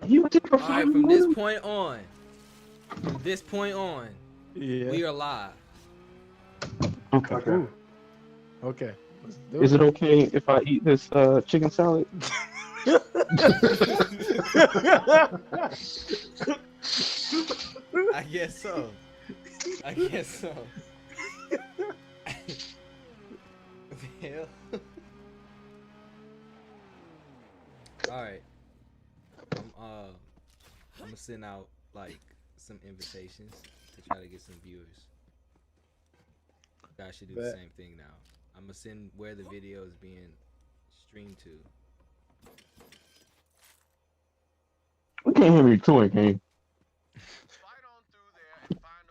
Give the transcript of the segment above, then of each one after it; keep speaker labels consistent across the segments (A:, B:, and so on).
A: He was here for
B: All
A: 5
B: right, from this
A: minutes.
B: point on,
C: Yeah.
B: we are live.
A: Okay.
C: Ooh. Okay. Let's do
A: Is
C: it.
A: it okay if I eat this chicken salad?
B: I guess so. I guess so. What the hell? All right. I'm gonna send out like some invitations to try to get some viewers. You guys should do the
C: Bet.
B: same thing now. I'm gonna send where the video is being streamed to.
A: You can't hear me too, game.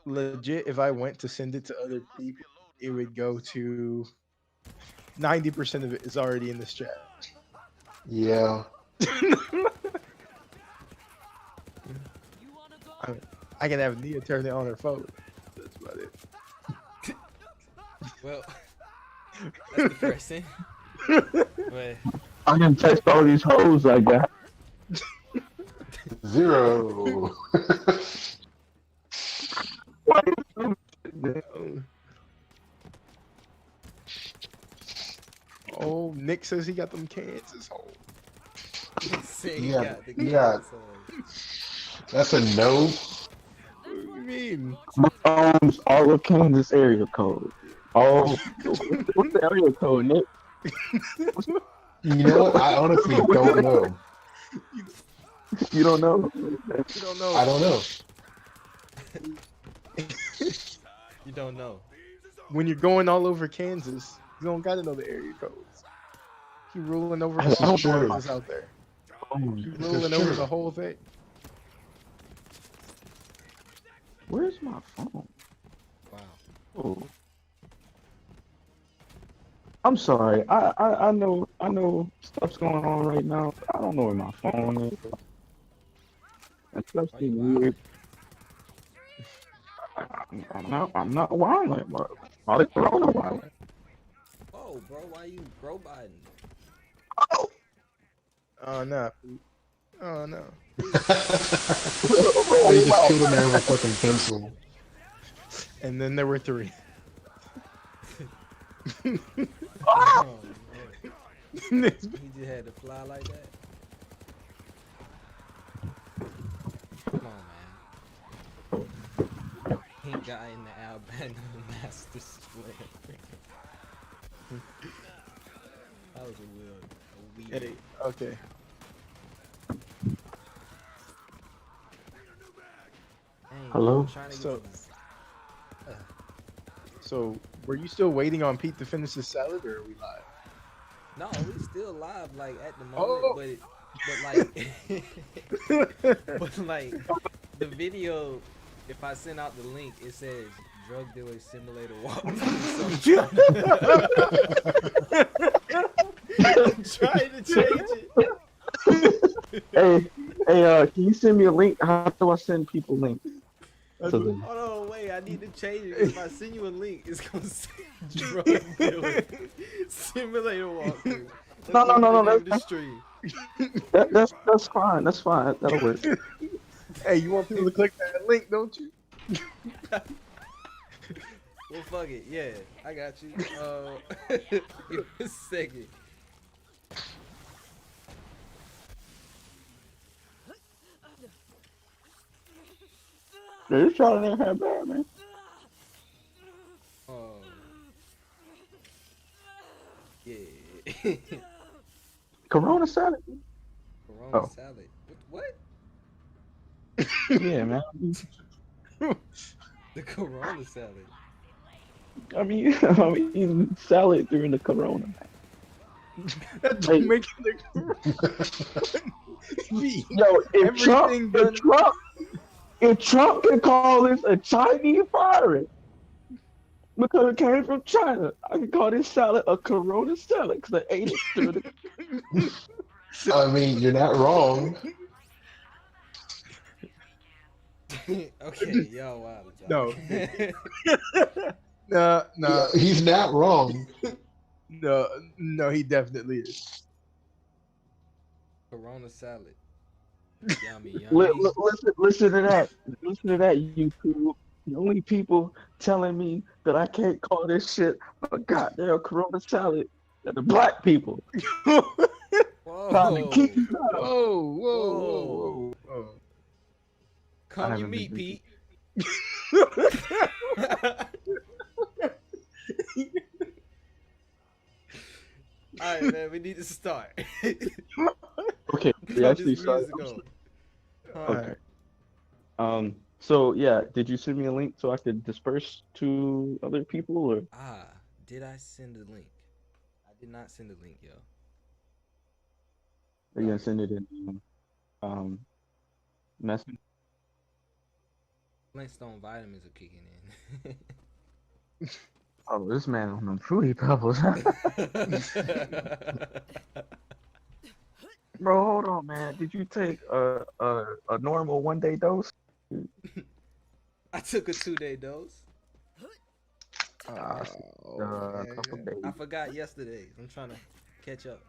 C: Legit, if I went to send it to other people, it would go to 90% of it is already in this chat.
D: Yeah.
C: I can have Nia turn it on her phone. That's about it.
B: Well, that's depressing. But
A: I can text all these hoes like that.
D: 0.
C: Oh, Nick says he got them Kansas home.
B: say
D: Yeah,
B: got the
D: yeah.
B: console.
D: That's a no.
C: What do you mean?
A: My phone's all of Kansas area code. Oh, what's the area code, Nick?
D: You know what? I honestly don't know.
A: You don't know?
C: You don't know.
D: I don't know.
B: You don't know.
C: When you're going all over Kansas, you don't gotta know the area codes. He ruling over
D: This
C: all
D: is true.
C: Kansas out there. He
D: This is
C: ruling over
D: true.
C: the whole thing.
A: Where's my phone?
B: Wow.
A: Oh. I'm sorry. I know stuff's going on right now. But I don't know where my phone is. That stuff's
B: Why you
A: getting weird. I'm not wilding, bro. All the corona wilding.
B: Oh, bro, why you bro Biden?
C: Oh no. Oh no.
D: They just killed a man with a fucking pencil.
C: And then there were 3.
B: Oh, man. He just had to fly like that. Come on, man. Pink guy in the Alabama Master Splinter. That was a weird.
C: Hey, okay.
B: Dang,
A: Hello?
B: I'm trying to get
C: So-
B: to this-
C: So, were you still waiting on Pete to finish his salad, or are we live?
B: No, we still live like at the moment,
C: Oh.
B: but like the video. If I send out the link, it says drug dealer simulator walk. So I'm trying to change it.
A: Hey, can you send me a link? How do I send people links? To the...
B: Hold on, wait, I need to change it. If I send you a link, it's gonna say drug dealer simulator walkthrough.
A: No,
B: the
A: that's
B: stream.
A: that's fine. That's fine. That'll work.
C: Hey, you want people to click that link, don't you?
B: Well, fuck it. Yeah, I got you. Give me a second.
A: You're trying to have bad, man.
B: Yeah.
A: Corona salad.
B: Corona
A: Oh.
B: salad. What?
A: Yeah, man.
B: The Corona salad.
A: I mean, I'm eating salad during the Corona.
C: That
A: Hey.
C: don't make it.
A: Yo,
C: Everything done-
A: if Trump can call this a Chinese virus because it came from China, I can call this salad a Corona salad because I ate it through the.
D: I mean, you're not wrong.
B: Okay, yo, wow.
C: No. No, no,
D: He's not wrong.
C: no, he definitely is.
B: Corona salad. Yummy, yummy.
A: Listen to that. Listen to that, YouTube. The only people telling me that I can't call this shit a goddamn Corona salad are the black people. Trying to keep
B: Whoa.
A: me out.
C: Whoa.
B: Come you
A: haven't
B: meet,
A: been
B: Pete. All right, man. We need to start.
A: Okay, we
B: How
A: actually
B: this
A: started.
B: music go?
A: Okay. So yeah, did you send me a link so I could disperse to other people, or
B: Did I send a link? I did not send a link, yo.
A: are you gonna send it in message?
B: Flintstone vitamins are kicking in.
A: Oh, this man on them fruity pebbles. Bro, hold on, man. Did you take a normal 1 day dose?
B: I took a 2-day dose.
A: A couple days.
B: I forgot yesterday. I'm trying to catch up.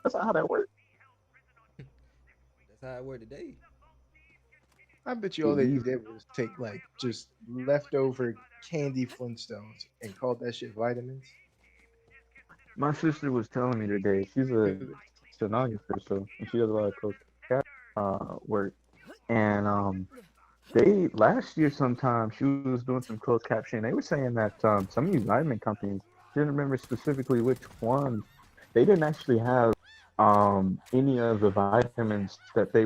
A: That's not how that works.
B: That's how I work today.
C: I bet you all they did was take like just leftover candy Flintstones and called that shit vitamins.
A: My sister was telling me today. She's a stenographer, so she does a lot of closed work. And they last year sometime she was doing some closed captioning. They were saying that some of these vitamin companies, didn't remember specifically which ones, they didn't actually have any of the vitamins that they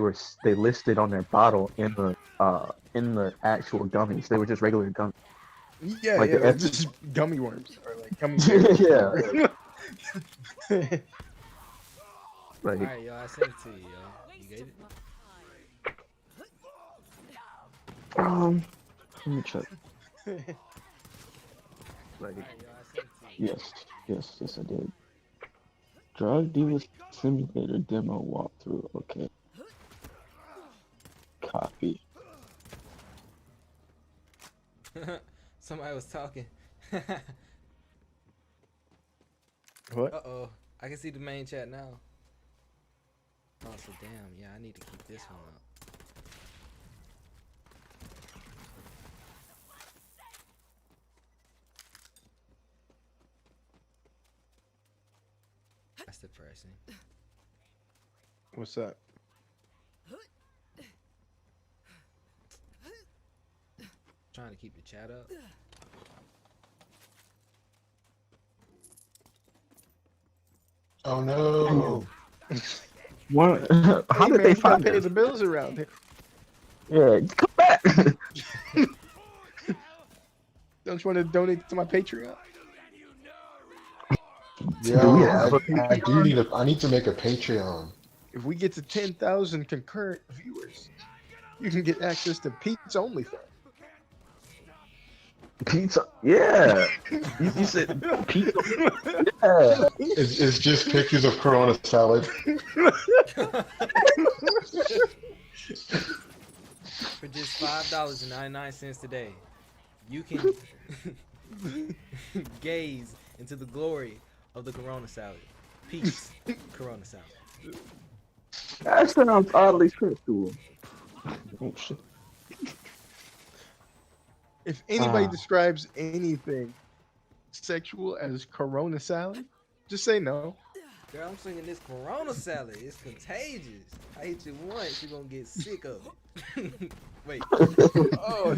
A: listed on their bottle in the actual gummies. They were just regular gummies.
C: Yeah,
A: Like
C: yeah,
A: the
C: just gummy worms or like gummy
A: Yeah. Like,
B: All right, yo. I sent it to you, yo. You get it?
A: let me check. Like,
B: All right, yo. I sent it to you.
A: yes, I did. Drug dealer simulator demo walkthrough. Okay. Copy.
B: Somebody was talking.
C: What?
B: Uh-oh. I can see the main chat now. Oh, so damn. Yeah, I need to keep this one up. That's depressing.
C: What's that?
B: Trying to keep the chat up.
D: Oh no.
A: What? How did
C: man,
A: they
C: you gotta
A: find
C: pay
A: this?
C: the bills around here?
A: Yeah, come back.
C: Don't you want to donate to my Patreon?
D: Yeah,
A: Do we have a
D: I do need I need to make a Patreon.
C: If we get to 10,000 concurrent viewers, you can get access to Pete's OnlyFans.
A: Pizza. Yeah. You said pizza. Yeah.
D: It's just pictures of Corona salad.
B: For just $5.99 today, you can gaze into the glory of the Corona salad. Peace, Corona salad.
A: That sounds oddly sexual. Oh shit.
C: If anybody
A: Ah.
C: describes anything sexual as Corona salad, just say no.
B: Girl, I'm singing this Corona salad. It's contagious. I hit you once, you're gonna get sick of it. Wait.
C: Oh,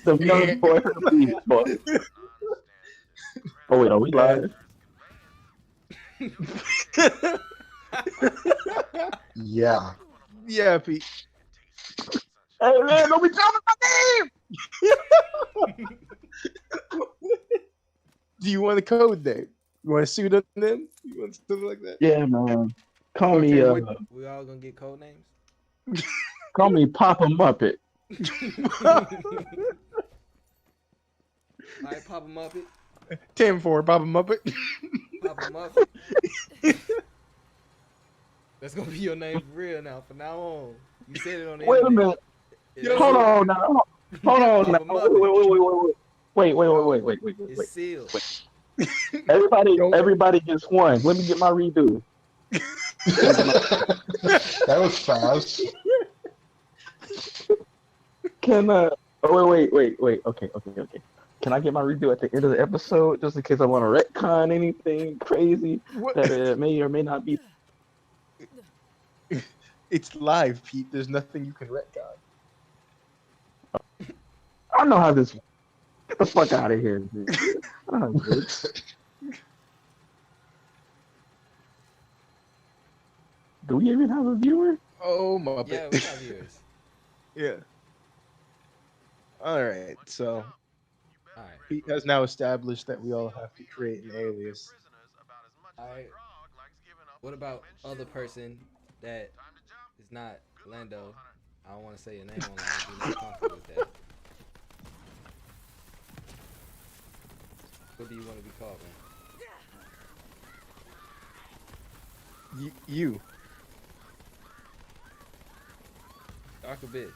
A: The young boy from the Beast Boy. Oh wait, are we live?
D: Yeah.
C: yeah, Pete.
A: Hey man, don't be dropping my name!
C: Do you want a code name? You want to suit up them? You want something like that?
A: Yeah, man. Call
C: Okay,
A: me
B: We all gonna get code names?
A: call me Papa Muppet.
B: Alright, Papa Muppet.
C: 10-4, Papa Muppet.
B: Papa Muppet. That's gonna be your name for real now. From now on, you said it on the
A: Wait a
B: internet.
A: minute.
B: It's
A: Hold on now. Hold on now.
B: Papa Muppet.
A: Wait.
B: It's sealed.
A: Everybody gets one. Let me get my redo.
D: That was fast.
A: Can wait. Okay. Can I get my redo at the end of the episode just in case I want to retcon anything crazy
C: What?
A: that it may or may not be?
C: It's live, Pete. There's nothing you can retcon.
A: I know how this. Get the fuck out of here, dude. I know how this works. Do we even have a viewer?
C: Oh my
B: Yeah,
C: bad.
B: we got viewers.
C: Yeah. All right. So
B: All right.
C: Pete has now established that we all have to create an alias.
B: All right. What about other person that is not Lando? I don't want to say your name online if you're not comfortable with that. What do you want to be called, man?
C: You.
B: Dark Abyss.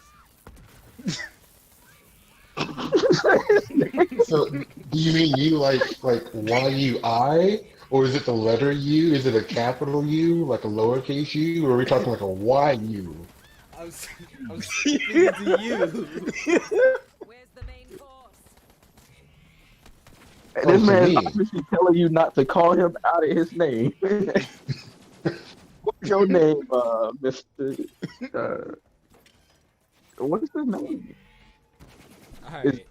D: So, do you mean you like YUI, or is it the letter U? Is it a capital U, like a lowercase U, or are we talking like a YU?
B: I'm speaking to you.
E: Where's the main force?
A: This
D: to
A: man
D: me.
A: obviously telling you not to call him out of his name. What's your name, Mr. What's his name?
B: All right.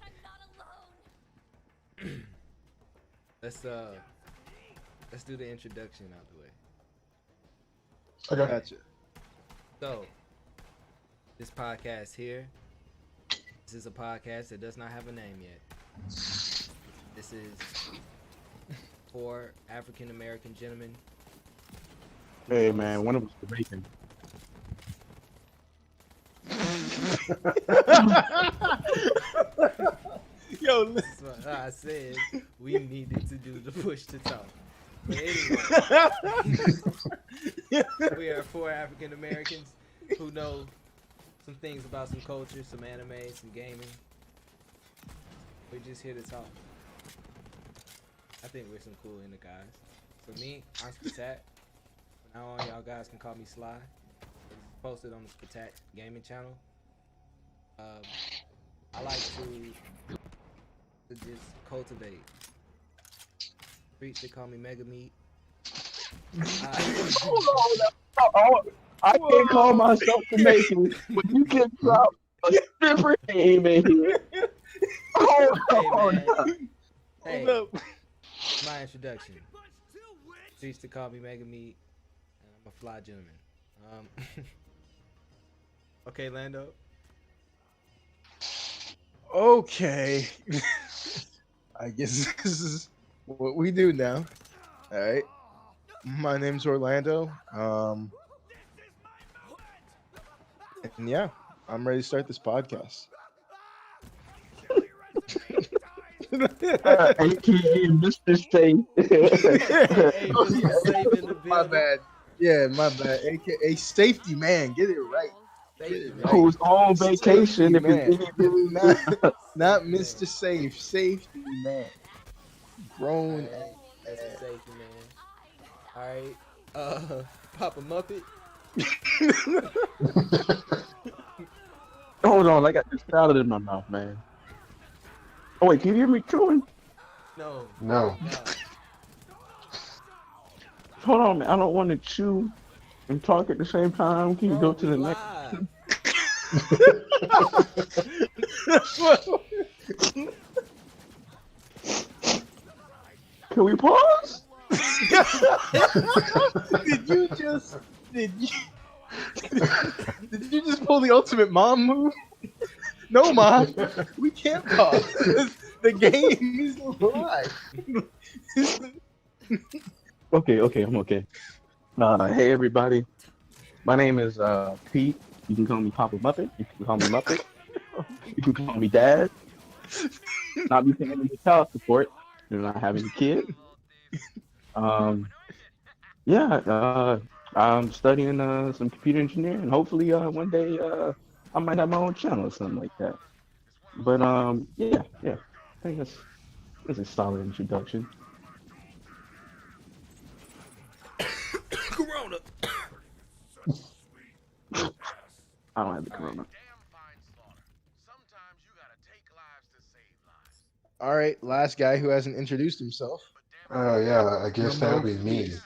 B: Let's do the introduction out the way.
D: Okay.
C: Gotcha.
B: So, this podcast here, this is a podcast that does not have a name yet. This is 4 African American gentlemen.
A: Hey man, one of us is Jamaican.
C: Yo,
B: That's what I said. We needed to do the push to talk. But anyway, we are 4 African Americans who know some things about some culture, some anime, some gaming. We're just here to talk. I think we're some cool in the guys. For me, I'm Spatak. From now on, y'all guys can call me Sly. It's posted on the Spatak gaming channel. I like to just cultivate. Streets, they call me Mega Meat.
A: I can't call myself Jamaican, but you can drop a different name in here. Hold on.
B: Hey,
C: hold up.
B: my introduction. Streets to call me Mega Meat, and I'm a fly gentleman. Okay, Lando.
C: Okay. I guess this is what we do now. All right. My name's Orlando. And yeah, I'm ready to start this podcast.
A: AKA Mr. Safe.
B: Hey, Mr. Safe in the
C: My
B: building.
C: bad. Yeah, my bad. AKA safety man. Get it right. Get it right.
A: Who's on vacation if
C: Safety
A: it's anything.
C: Not Mr. Safe. Safety man. Grown.
B: That's a safety man. Alright. Papa Muppet.
A: Hold on, I got this salad in my mouth, man. Oh wait, can you hear me chewing?
B: No.
D: No.
A: Hold on, man. I don't want to chew and talk at the same time. Can you go to the next? Can we pause?
C: Did you just pull the ultimate mom move? No, mom, we can't pause. The game is live.
A: Okay, I'm okay. Hey everybody, my name is Pete. You can call me Papa Muppet. You can call me Muppet. You can call me Dad. Not be paying any child support. You're not having a kid. I'm studying some computer engineering. Hopefully, one day I might have my own channel or something like that. But yeah. I think that's a solid introduction.
B: Corona.
A: I don't have the
B: All right.
A: corona.
C: All right, last guy who hasn't introduced himself.
D: Yeah, I guess that would
C: Number
D: be me.
C: six.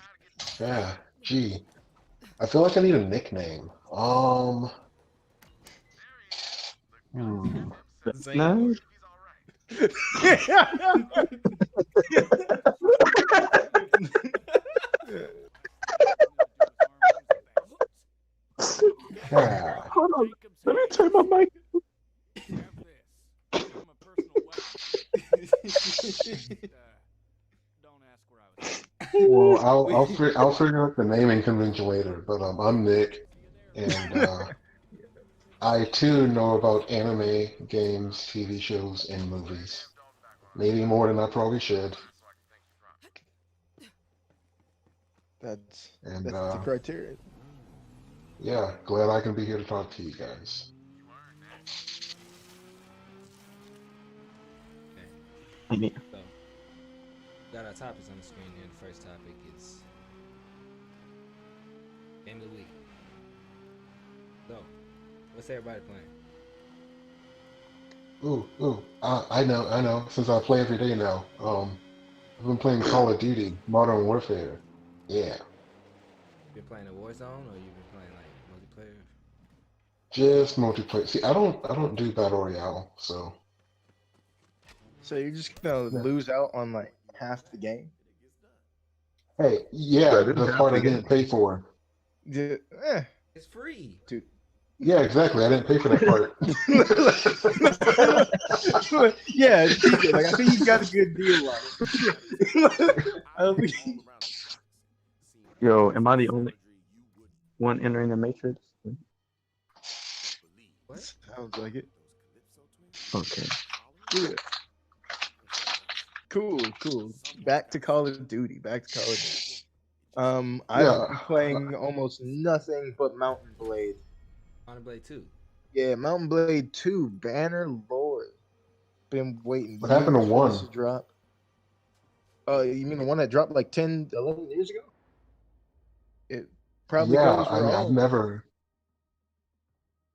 D: Yeah, gee. I feel like I need a nickname. Hmm.
B: Zing.
A: No.
D: Yeah.
A: Hold on. Let me turn my mic.
D: Well,
B: We-
D: I'll figure out the naming convention later. But I'm Nick, and I too know about anime, games, TV shows, and movies. Maybe more than I probably should.
C: That's
D: And
C: the criteria.
D: yeah, glad I can be here to talk to you guys.
A: I mean,
B: So, got our topics on the screen here. The first topic is Game of the Week. So, what's everybody playing?
D: Ooh, I know. Since I play every day now, I've been playing Call of Duty, Modern Warfare. Yeah,
B: Been playing a Warzone, or you been playing like multiplayer?
D: just multiplayer. See, I don't do Battle Royale, so
C: So you're just gonna
D: yeah.
C: lose out on like half the game.
D: Hey, yeah,
C: That is
D: the
C: half
D: part
C: the
D: I didn't pay for.
C: Yeah,
B: It's free.
C: dude.
D: Yeah, exactly. I didn't pay for that part.
C: Yeah, TJ, like I think you got a good deal on it. I don't think
A: yo, am I the only one entering the matrix?
B: What?
C: sounds like it.
A: Okay.
C: Yeah. Cool. Back to Call of Duty. I've
D: Yeah.
C: been playing almost nothing but Mountain Blade.
B: Mountain Blade 2.
C: Yeah, Mountain Blade 2, Banner Lord. Been waiting
D: What happened to
C: years for this
D: one?
C: to drop. You mean the one that dropped like 10, 11 years ago? It probably
D: Yeah,
C: goes
D: I
C: where
D: mean,
C: all.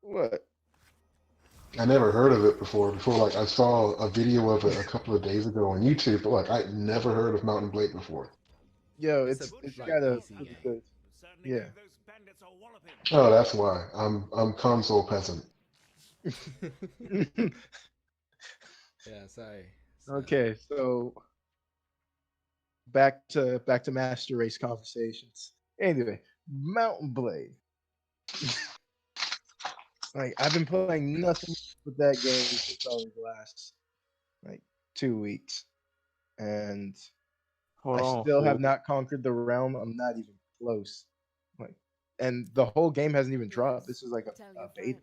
C: What?
D: I never heard of it before. Like I saw a video of it a couple of days ago on YouTube, but like I never heard of Mountain Blade before.
C: Yo,
B: It's
C: it's
B: a, like,
C: got a
B: PC
C: pretty
B: game.
C: good. Yeah.
D: Oh, that's why. I'm console peasant.
B: Yeah, sorry.
C: Okay, so back to Master Race conversations. Anyway, Mountain Blade. Like I've been playing nothing with that game since probably the last like 2 weeks, and
A: Hold
C: I
A: on.
C: still have
A: Fool.
C: not conquered the realm. I'm not even close. Like, and the whole game hasn't even dropped. This is like a beta.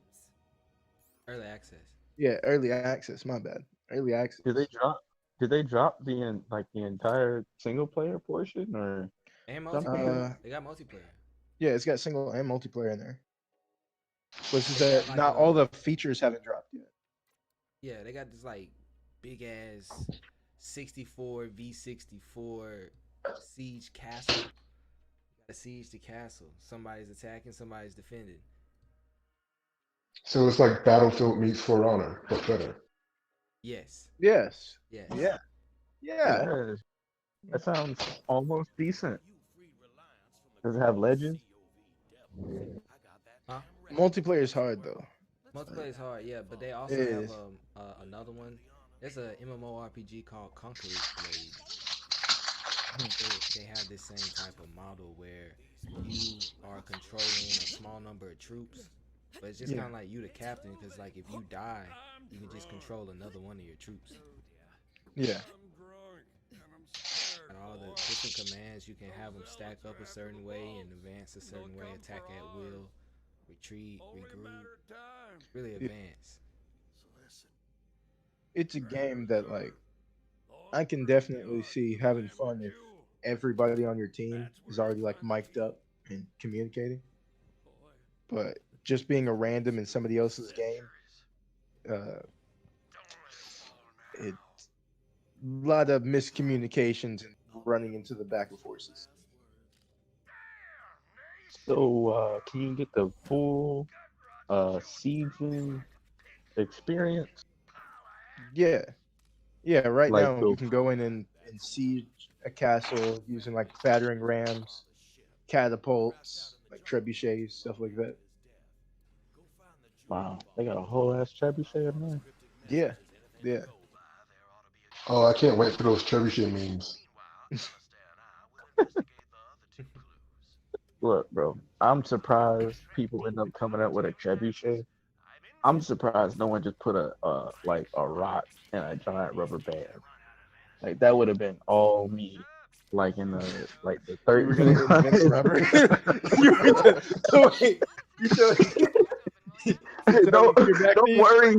B: Early access.
C: Yeah, early access. My bad. Early access.
A: Did they drop? Did they drop the entire single player portion or?
B: And
A: Something?
B: multiplayer. They got multiplayer.
C: Yeah, it's got single and multiplayer in there. But it's just
B: They got,
C: that
B: like,
C: not all the features haven't dropped yet.
B: Yeah, they got this like big ass 64 V64 siege castle. A siege the castle. Somebody's attacking, somebody's defending.
D: So it's like Battlefield meets For Honor, but better.
B: Yes.
C: Yes.
B: Yes.
C: Yeah.
A: Yeah. That sounds almost decent. Does it have legends?
B: Huh?
C: Multiplayer is hard though.
B: Multiplayer is hard, yeah, but they also
C: It
B: have
C: is.
B: another one. There's a MMORPG called Conqueror's Blade. They have this same type of model where you are controlling a small number of troops, but it's just
C: Yeah.
B: kind of like you the captain, because like if you die, you can just control another one of your troops.
C: Yeah.
B: And all the different commands, you can have them stack up a certain way and advance a certain way, attack at will, retreat, regroup, really advance.
C: It's a game that like I can definitely see having fun if everybody on your team is already like mic'd up and communicating. But just being a random in somebody else's game, it's a lot of miscommunications and running into the back of horses.
A: So can you get the full sieging experience.
C: Yeah, yeah. Right
A: Like
C: now,
A: the
C: you can go in and siege a castle using like battering rams, catapults, like trebuchets, stuff like that.
A: wow, they got a whole ass trebuchet in there.
C: Yeah, yeah.
D: Oh, I can't wait for those trebuchet memes.
A: Look, bro, I'm surprised people end up coming up with a trebuchet. I'm surprised no one just put a like a rock and a giant rubber band. Like that would have been all me. Like in the
C: You were gonna invent
A: 1300s.
C: rubber. You were gonna, so wait, you're telling, you're telling me back
A: Don't
C: then
A: worry,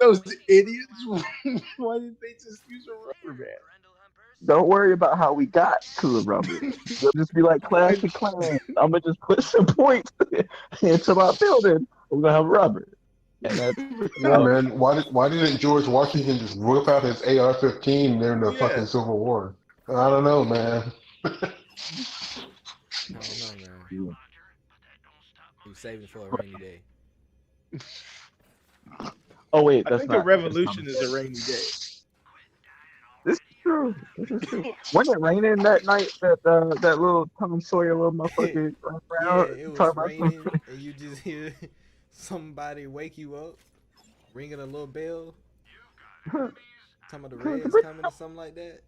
C: those idiots? Why didn't they just use a rubber band?
A: don't worry about how we got to the rubber. You'll just be like Clash of Clans. I'm gonna just put some points into my building. We're gonna have rubber, and that's
D: Yeah, man. Why didn't George Washington just whip out his AR-15 during the fucking
C: Yeah.
D: Civil War? I don't know, man.
B: I don't know, man.
A: you.
B: He was saving for a rainy day.
A: Oh wait,
C: I
A: that's
C: think
A: not.
C: a revolution is a rainy day.
A: This is true. This is true. Wasn't it raining that night that that little Tom Sawyer little motherfucker ran
B: Yeah,
A: around
B: it was
A: talking about
B: raining, and you just hear somebody wake you up, ringing a little bell, talking about the Reds coming or something like that.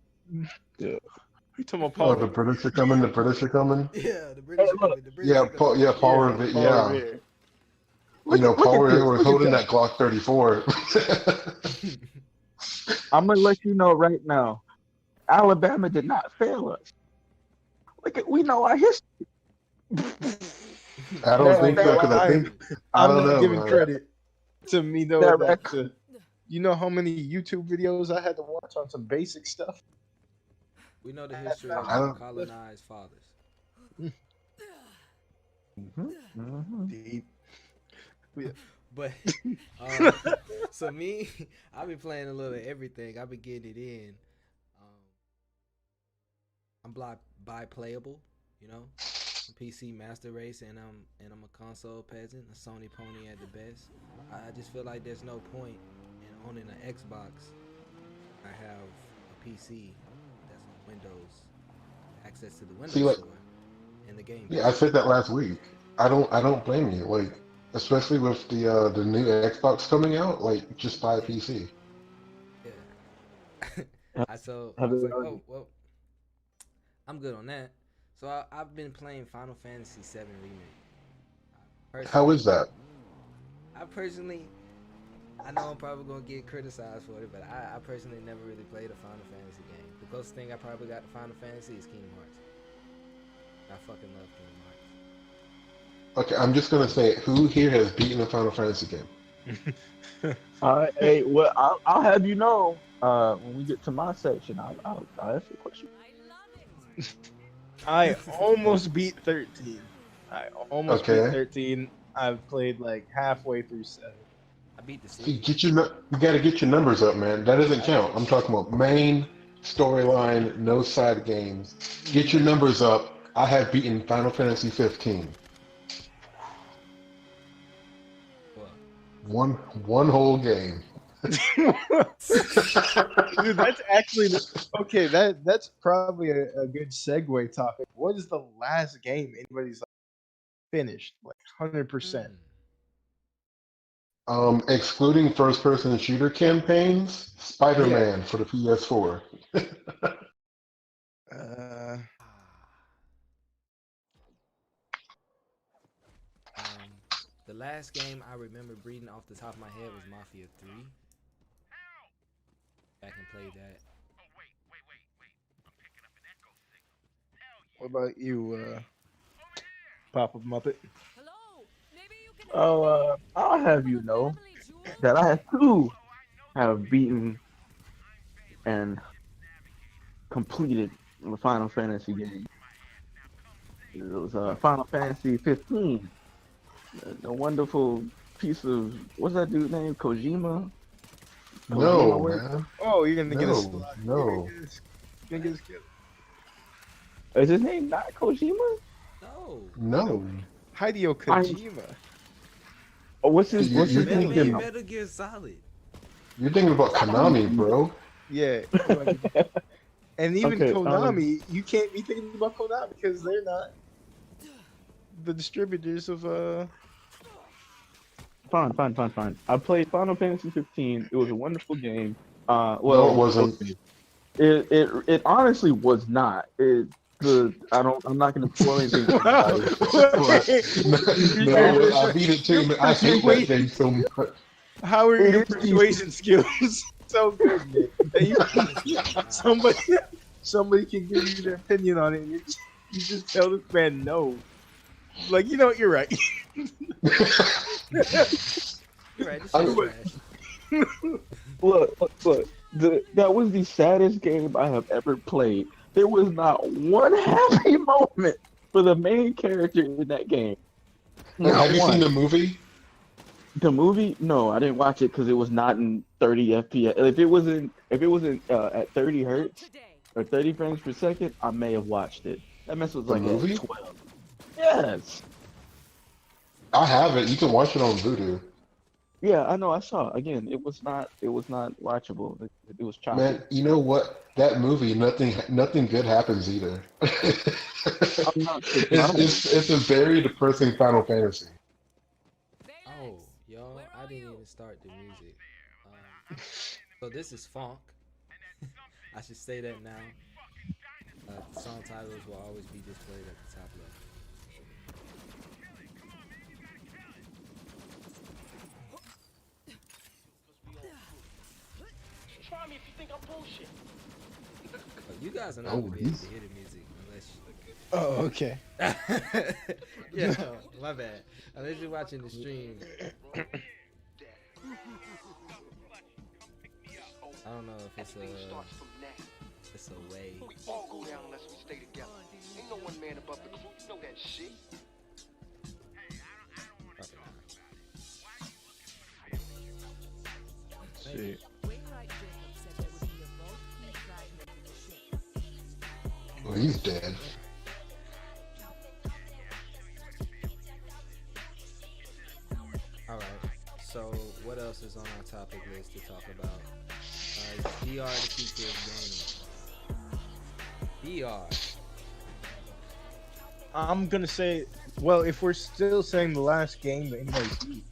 C: You talking about
D: Oh,
C: Paul?
D: the British are coming. The British are coming.
B: Yeah, the British are coming. The British
D: Yeah,
B: are coming.
D: Yeah, Paul Revere.
C: Paul
D: Yeah,
C: Revere.
D: you know, Paul
A: look at
D: Revere was
A: this, look
D: holding
A: at
D: that Glock 34.
A: I'm gonna let you know right now. Alabama did not fail us. Look at we know our history.
D: I don't think so, because I think I
C: I'm
D: don't
C: not
D: know,
C: giving
D: man.
C: credit to me though.
A: That
C: That,
A: rec-
C: you know how many YouTube videos I had to watch on some basic stuff?
B: We know the history of
D: I
B: our
D: don't-
B: colonized fathers.
C: Deep.
B: But so me, I be playing a little of everything. I be getting it in. I'm bi-playable, you know. I'm PC Master Race, and I'm a console peasant, a Sony pony at the best. I just feel like there's no point in owning an Xbox. I have a PC that's on Windows, access to the Windows
D: See, like-
B: Store, and the game.
D: Yeah, I said that last week. I don't blame you. Like, especially with the new Xbox coming out, like just buy a PC.
B: Yeah. I was
A: Have
B: like,
A: it-
B: oh well, I'm good on that. So I've been playing Final Fantasy VII Remake.
D: How is that?
B: I personally, I know I'm probably gonna get criticized for it, but I personally never really played a Final Fantasy game. The closest thing I probably got to Final Fantasy is Kingdom Hearts. I fucking love Kingdom Hearts.
D: Okay, I'm just gonna say, who here has beaten a Final Fantasy game?
A: Hey, well, I'll have you know when we get to my section. I'll ask you a question.
E: I love it.
C: I almost beat 13. I almost
D: Okay.
C: beat 13. I've played like halfway through 7.
B: I beat the
D: See,
B: series.
D: you gotta get your numbers up, man. That doesn't count. I'm talking about main storyline, no side games. Get your numbers up. I have beaten Final Fantasy 15.
B: Well,
D: One whole game.
C: Dude, that's actually okay. That's probably a good segue topic. What is the last game anybody's like finished, like 100%?
D: Excluding first-person shooter campaigns, Spider-Man for the PS4.
B: the last game I remember breathing off the top of my head was Mafia 3. Back and played that.
C: What about you, Papa Muppet?
E: Hello. Maybe you can
A: I'll have you know
E: family jewel?
A: that I have beaten and completed the Final Fantasy game. It was Final Fantasy 15. The wonderful piece of what's that dude named Kojima?
D: No,
A: work?
D: man.
C: Oh, you're gonna get a
D: No,
C: slot.
D: no.
C: You're gonna get a skill.
A: Is his name not Kojima?
B: No.
D: No.
C: Hideo Kojima.
A: What's his
D: You-
A: what's his
D: you're
A: name?
B: Metal,
D: thinking-
B: Metal Gear Solid.
D: You're thinking about Konami, bro.
C: Yeah. And even
A: Okay,
C: Konami, you can't be thinking about Konami because they're not the distributors of
A: Fine. I played Final Fantasy 15. It was a wonderful game.
D: No, it
A: Well,
D: wasn't.
A: it honestly was not. I'm not going to spoil anything for
C: Wow.
A: anybody. But
D: No, I beat it too, man. I hate that game so much.
C: How are
A: It
C: your
A: is
C: persuasion skills so good, Nick? That somebody can give you their opinion on it, and you just tell this man no. Like, you know what, you're right.
B: You're right. This
D: I-
B: shit's trash.
A: look. That was the saddest game I have ever played. There was not one happy moment for the main character in that game. Not
D: Have you
A: one.
D: seen the movie?
A: The movie? No, I didn't watch it because it was not in 30 FPS. If it was in at 30 hertz
E: Today.
A: or 30 frames per second, I may have watched it. That mess was
D: The
A: like
D: movie?
A: at 12. Yes.
D: I have it. You can watch it on Vudu.
A: Yeah, I know. I saw. Again, it was not watchable. It was choppy.
D: Man, you know what? That movie, nothing good happens either.
A: I'm not sure.
D: It's a very depressing Final Fantasy.
E: Very
B: Oh,
E: nice.
B: y'all, I didn't even start the music. So this is funk. I should say that now. Song titles will always be displayed at the top left.
F: Try me if you think I'm bullshit.
B: You guys are not
D: Oh,
B: gonna be able
D: he's-
B: to hear the music unless
C: Oh, okay.
B: yeah, my bad. Unless you're watching the stream. I don't know if it's a way.
F: We all go down unless we stay together. Ain't no one man above the crew. You know that shit.
B: Probably not.
C: Shit.
E: Wainwright Jacob said there would be a boat fleet fragment in the ship.
D: Well, he's dead.
B: Alright, so what else is on our topic list to talk about? Is VR the future of gaming? VR.
C: I'm gonna say, well, if we're still saying the last game that anybody beat,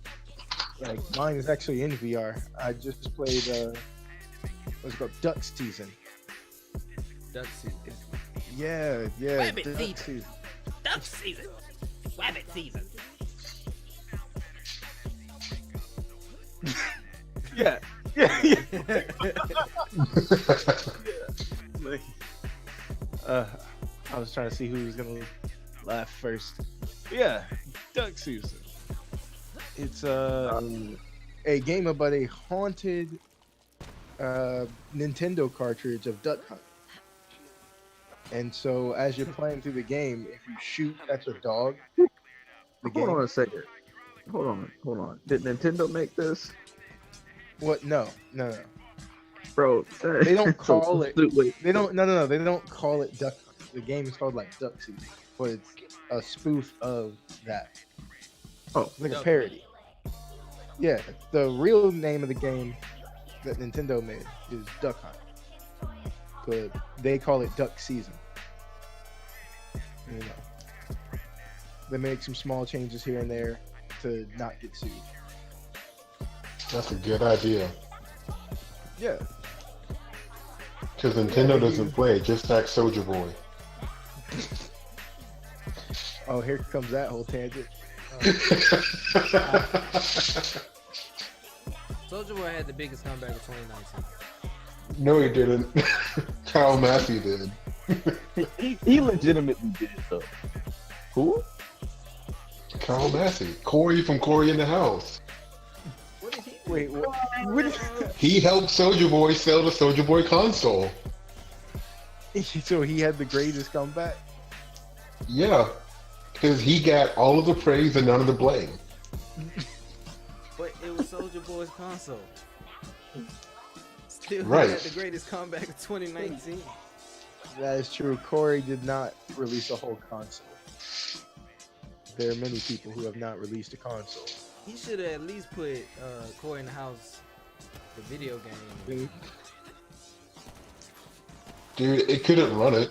C: like mine is actually in VR. I just played what's it called, Duck Season.
B: Duck season.
C: Yeah,
G: Rabbit
C: Duck
G: season.
C: Season.
G: Duck season. Rabbit season.
C: Yeah. Like, I was trying to see who was gonna laugh first. Yeah, Duck Season. It's a game about a haunted Nintendo cartridge of Duck Hunt. And so, as you're playing through the game, if you shoot at the dog, the
A: Hold on
C: game.
A: a second. Hold on. Did Nintendo make this?
C: What? No.
A: Bro,
C: They don't call it-
A: Wait,
C: They don't. No. They don't call it Duck Hunt. The game is called like Duck Season, but it's a spoof of that.
A: Oh.
C: It's like a
B: Duck
C: parody. Yeah, the real name of the game that Nintendo made is Duck Hunt, but they call it Duck Season. You know, they make some small changes here and there to not get sued.
D: That's a good idea.
C: Yeah.
D: Because Nintendo doesn't play, just like Soldier Boy.
C: Oh, here comes that whole tangent.
B: Soldier Boy had the biggest comeback of 2019.
D: No, he didn't. Kyle Massey did.
A: he legitimately did it though. Who?
D: Kyle Massey. Corey from Corey in the House.
B: What did he do?
C: Wait, what?
D: He helped Soldier Boy sell the Soldier Boy console.
C: So he had the greatest comeback.
D: Yeah. Because he got all of the praise and none of the blame.
B: But it was Soldier Boy's console. Still,
D: Right.
B: he had the greatest comeback of 2019.
C: That is true. Corey did not release a whole console. There are many people who have not released a console.
B: He should have at least put Corey in the House, the video game.
D: Dude, it couldn't run it.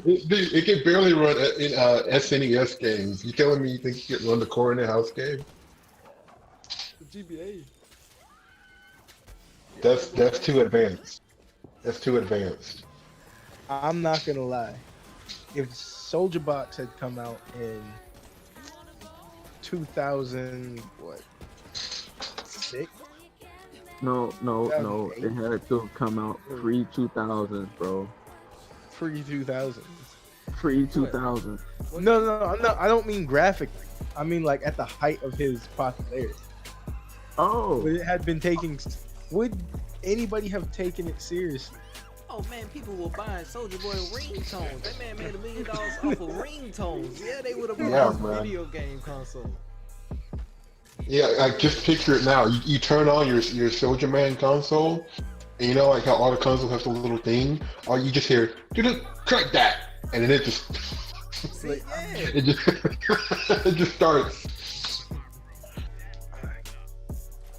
D: It can barely run in SNES games. You telling me you think you can run the Core in the House game?
B: GBA.
D: That's too advanced. That's too advanced.
C: I'm not gonna lie. If Soldier Box had come out in 2000, what? 6?
A: No. It
C: 2008?
A: had to come out pre-2000s, bro.
C: Pre-2000s.
A: Pre-2000s.
C: No, I don't mean graphically. I mean like at the height of his popularity.
A: Oh.
C: Would it had been taking? Would anybody have taken it seriously?
B: Oh man, people were buying Soldier Boy ringtones. That man made $1 million off of ringtones. Yeah, they would have bought
D: Yeah,
B: a
D: man.
B: video game console.
D: Yeah, I just picture it now. You turn on your Soldier Man console, and you know like how all the consoles have the little thing, or you just hear crack that, and then it just
B: See, yeah.
D: it just it just starts.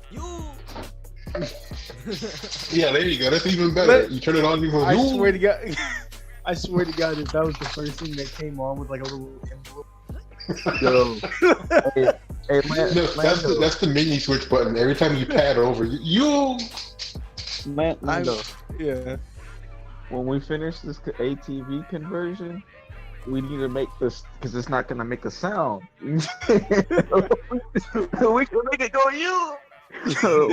B: You.
D: Yeah, there you go. That's even better.
C: But
D: You turn it on, you go.
C: I
D: "Ooh."
C: swear to God, I swear to God, if that was the first thing that came on with like a little envelope.
A: Yo. Hey, man,
D: No, that's the mini switch button. Every time you pad over, you.
A: Mando,
C: Yeah.
A: when we finish this ATV conversion, we need to make this because it's not gonna make a sound. We can make it go you.
B: Oh,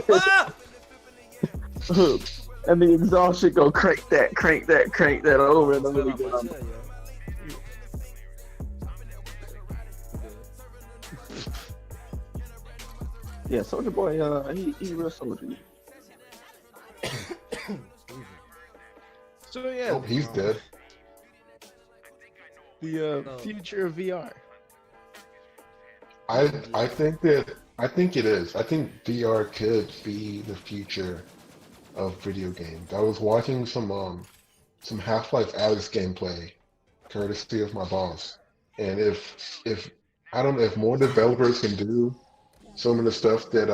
B: ah!
A: And the exhaust should go crank that over and over
B: Fell off my
A: again.
B: chair, yo.
A: Yeah, Soldier Boy, he real soldier.
C: So yeah,
D: Oh, he's dead.
C: the
B: Oh.
C: future of VR.
D: I think it is. I think VR could be the future of video games. I was watching some Half-Life Alyx gameplay, courtesy of my boss. And if I don't know if more developers can do some of the stuff that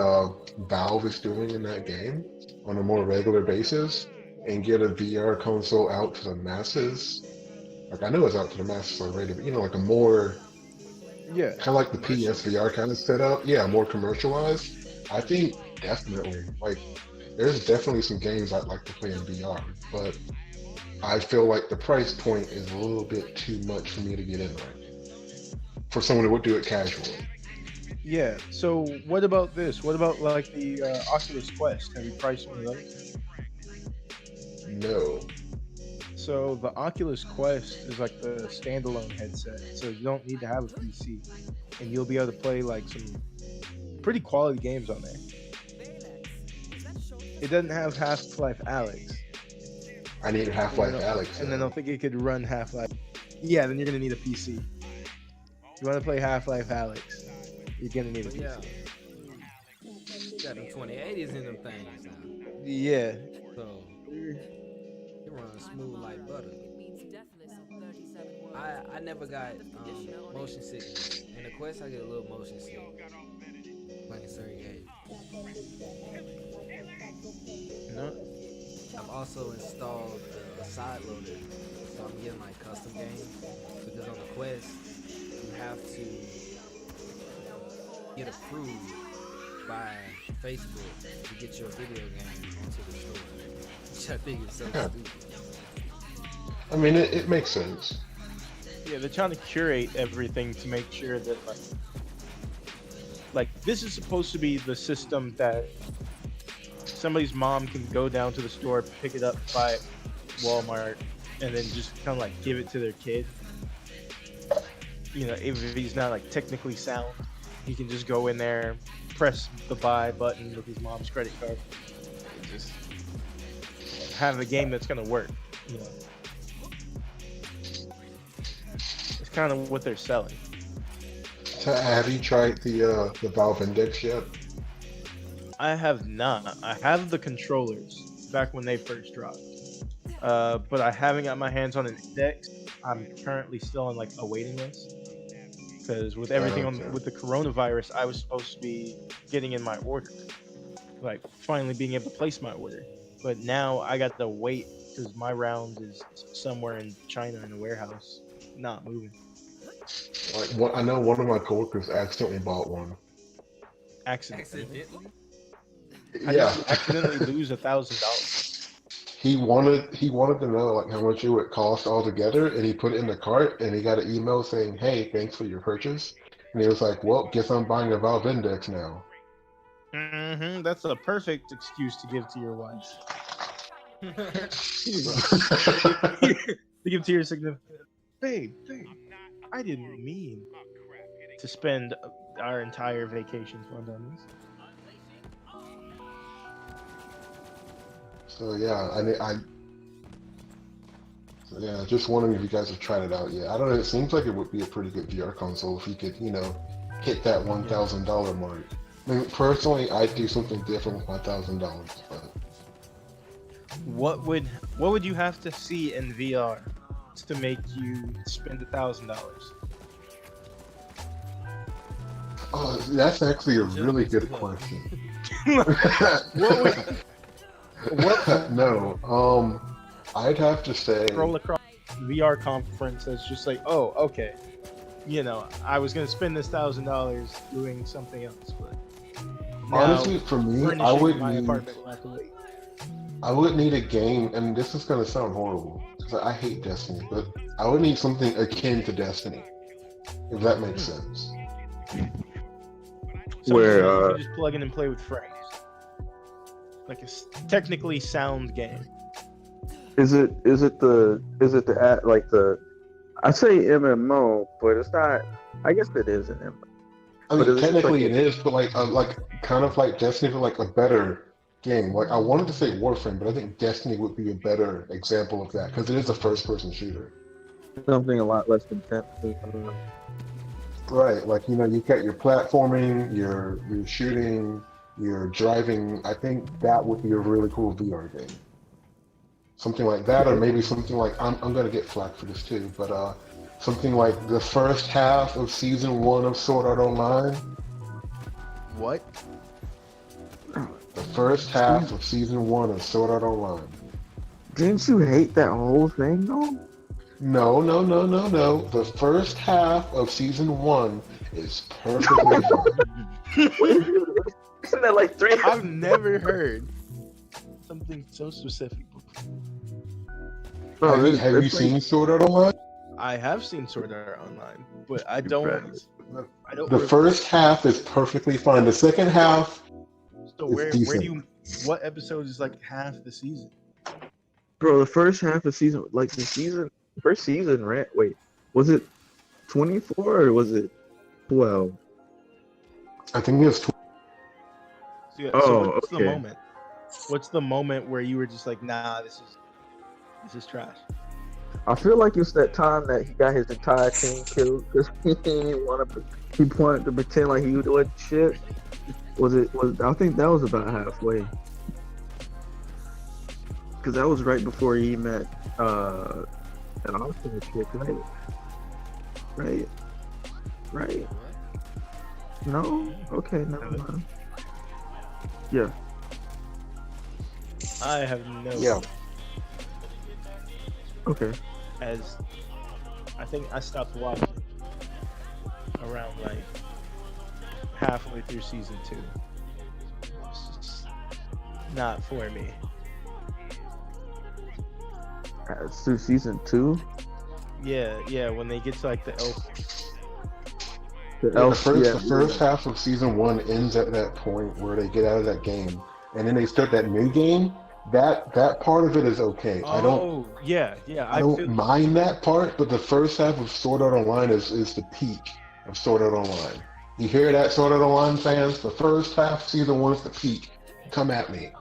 D: Valve is doing in that game on a more regular basis and get a VR console out to the masses. Like I know it's out to the masses already, but you know, like a more
C: Yeah.
D: kind of like the PSVR kind of setup. Yeah, more commercialized. I think definitely. Like, there's definitely some games I'd like to play in VR, but I feel like the price point is a little bit too much for me to get in right. For someone who would do it casually.
C: Yeah. So what about this? What about like the Oculus Quest? Have you priced one of those?
D: No.
C: So the Oculus Quest is like the standalone headset, so you don't need to have a PC, and you'll be able to play like some pretty quality games on there. It doesn't have Half-Life Alyx,
D: I need Half-Life
C: and
D: Alyx.
C: and I don't think it could run Half-Life. Yeah, then you're gonna need a PC. If you want to play Half-Life Alyx, you're gonna need a
B: But
C: PC.
B: yeah, got them 2080s in them things now.
C: Yeah.
B: So it runs smooth like butter. I never got motion sickness. In the Quest, I get a little motion sick, like in certain games.
C: No.
B: I've also installed a side loader, so I'm getting like custom games. Because on the Quest, you have to get approved by Facebook to get your video game onto the store, which I think is so
D: Yeah.
B: stupid.
D: I mean, it makes sense.
C: Yeah, they're trying to curate everything to make sure that like this is supposed to be the system that somebody's mom can go down to the store, pick it up, buy it Walmart, and then just kind of like give it to their kid. You know, if he's not like technically sound, he can just go in there, press the buy button with his mom's credit card, and just have a game that's gonna work. You know, it's kind of what they're selling.
D: So have you tried the Valve Index yet?
C: I have not. I have the controllers back when they first dropped. but I haven't got my hands on an index. I'm currently still on like a waiting list because with everything
D: Okay.
C: with the coronavirus, I was supposed to be getting in my order, like finally being able to place my order. But now I got to wait because my round is somewhere in China in a warehouse, not moving.
D: Like what I know one of my coworkers accidentally bought one.
C: Accidentally.
B: Accidentally?
C: How
D: Yeah.
C: did you accidentally lose $1,000?
D: He wanted to know like how much it would cost altogether, and he put it in the cart, and he got an email saying, "Hey, thanks for your purchase." And he was like, "Well, guess I'm buying a Valve Index now."
C: That's a perfect excuse to give to your wife. To give to your significant. Babe, I didn't mean to spend our entire vacation fund on this.
D: So yeah, so yeah, just wondering if you guys have tried it out yet. I don't know. It seems like it would be a pretty good VR console if you could, hit that $1,000 mark. I mean, personally, I'd do something different with my $1,000, but
C: What would you have to see in VR to make you spend $1,000?
D: oh, that's actually a really good question.
C: What
D: No, I'd have to say,
C: scroll across VR conference that's just like, oh, okay, I was gonna spend this $1,000 doing something else, but now
D: honestly, for me,
C: furnishing my apartment will have to wait.
D: I would need a game, and this is gonna sound horrible because I hate Destiny, but I would need something akin to Destiny, if that makes sense.
A: Where,
C: you can just plug in and play with friends, like a technically sound game.
A: Is it I say MMO, but it's not. I guess it is an MMO.
D: I
A: But
D: mean,
A: is it
D: technically
A: like-
D: it is, but like kind of like Destiny, but like a better game. Like I wanted to say Warframe, but I think Destiny would be a better example of that because it is a first-person shooter.
A: Something a lot less intense.
D: Right, like you got your platforming, your shooting, your driving. I think that would be a really cool VR game. Something like that, or maybe something like I'm gonna get flack for this too, but something like the first half of season 1 of Sword Art Online.
C: What?
D: The first half of season 1 of Sword Art Online.
A: Didn't you hate that whole thing though?
D: No. The first half of season 1 is perfectly fine.
A: Isn't that like 3?
C: I've never heard something so specific before.
A: Bro,
D: Have you
A: it's like-
D: seen Sword Art Online?
C: I have seen Sword Art Online, but I don't.
D: The first half is perfectly fine. The second half,
C: So
D: it's
C: where
D: decent.
C: do you? What episode is like half the season?
A: Bro, the first half of season, first season, right? Wait, was it 24 or was it 12?
D: I think it's
C: So, yeah,
A: Oh,
C: so what's the
A: okay.
C: moment? What's the moment where you were just like, nah, this is trash?
A: I feel like it's that time that he got his entire team killed because he wanted to pretend like he was doing shit. I think that was about halfway. Because that was right before he met an Austin chick, right? Right? No? Okay, never mind. Yeah.
C: I have no.
D: Yeah.
A: Okay.
C: As I think I stopped watching around like halfway through season 2. It's just not for me.
A: It's through season 2.
C: Yeah. When they get to like the elf.
D: the first half of season 1 ends at that point where they get out of that game, and then they start that new game. That part of it is okay. I don't
C: I feel
D: mind that part, but the first half of Sword Art Online is the peak of Sword Art Online. You hear that, Sword Art Online fans? The first half, season 1 is the peak. Come at me.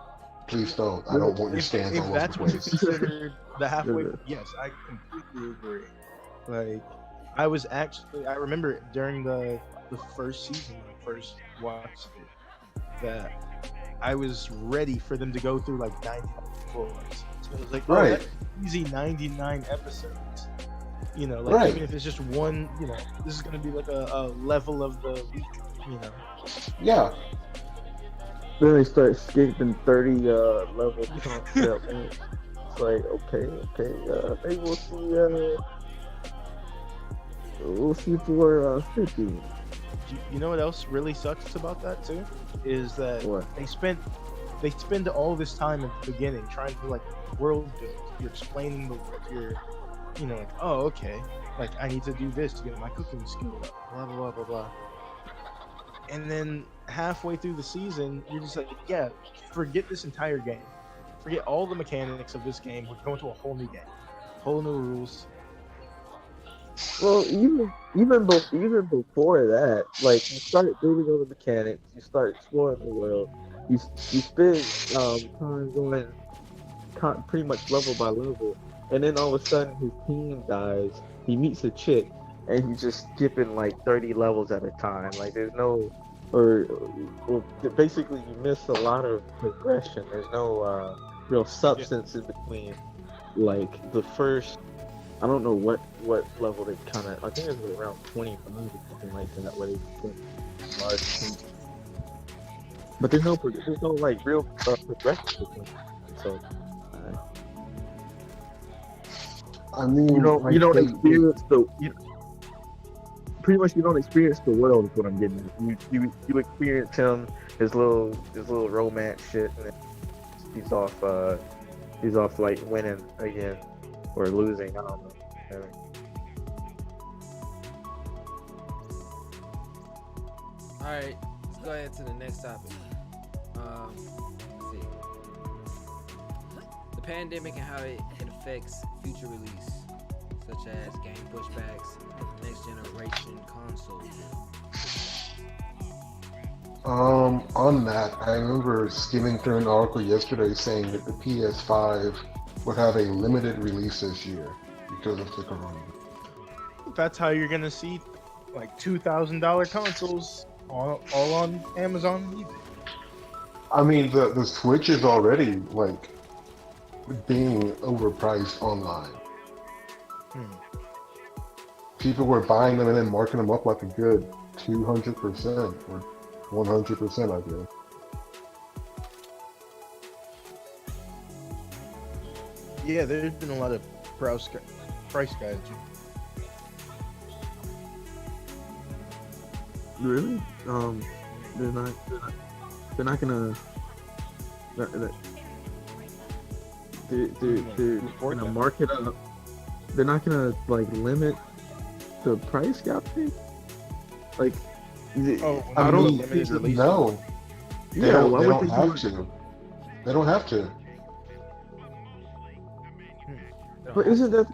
D: Please don't. I don't want your stands
C: if
D: all over
C: that's
D: the
C: what you
D: place.
C: consider the halfway, yes, I completely agree. Like, I remember during the first season when I first watched it, that I was ready for them to go through like 90 floors So it's like,
D: Right.
C: that's easy 99 episodes. You know, like
D: Right.
C: even if it's just one, you know, this is gonna be like a level of the week. You know,
D: Yeah.
A: Then they start skipping 30 level concept. And it's like, okay. Maybe we'll see for 50.
C: you know what else really sucks about that too is that
A: What?
C: they spend all this time at the beginning trying to like world build. You're explaining you're, you know, like, oh, okay, like I need to do this to get my cooking skill up, blah blah blah blah blah. And then halfway through the season, you're just like, yeah, forget this entire game, forget all the mechanics of this game. We're going to a whole new game, whole new rules.
A: Well, even before that, like you start building all the mechanics, you start exploring the world, you spend time going pretty much level by level, and then all of a sudden his team dies. He meets a chick, and he's just skipping like 30 levels at a time. Like there's no, or basically you miss a lot of progression. There's no real substance in between. Like the first. I don't know what level they kind of. I think it was around 25 or something like that. Where they put large teams. But there's no like real progression between them. So
D: I mean,
A: you don't experience pretty much you don't experience the world is what I'm getting at. You experience him, his little romance shit, and then he's off like winning again. Or losing, I don't know.
B: Alright, let's go ahead to the next topic. Let's see. The pandemic and how it affects future release, such as game pushbacks, next generation consoles.
D: On that, I remember skimming through an article yesterday saying that the PS5 would have a limited release this year because of the corona.
C: That's how you're gonna see like $2,000 consoles all on Amazon and eBay.
D: I mean, the Switch is already like being overpriced online. People were buying them and then marking them up like a good 200% or 100%, I guess.
C: Yeah, there's been a lot of price gouging.
A: Really? They're not gonna. They're gonna mark it up. They're not gonna like limit the price gouging. Like,
D: I
C: mean,
D: don't
C: limited release.
D: No, they
A: yeah,
D: don't,
A: why
D: they
A: would
D: don't
A: they
D: have
A: do it?
D: to. They don't have to.
A: But isn't that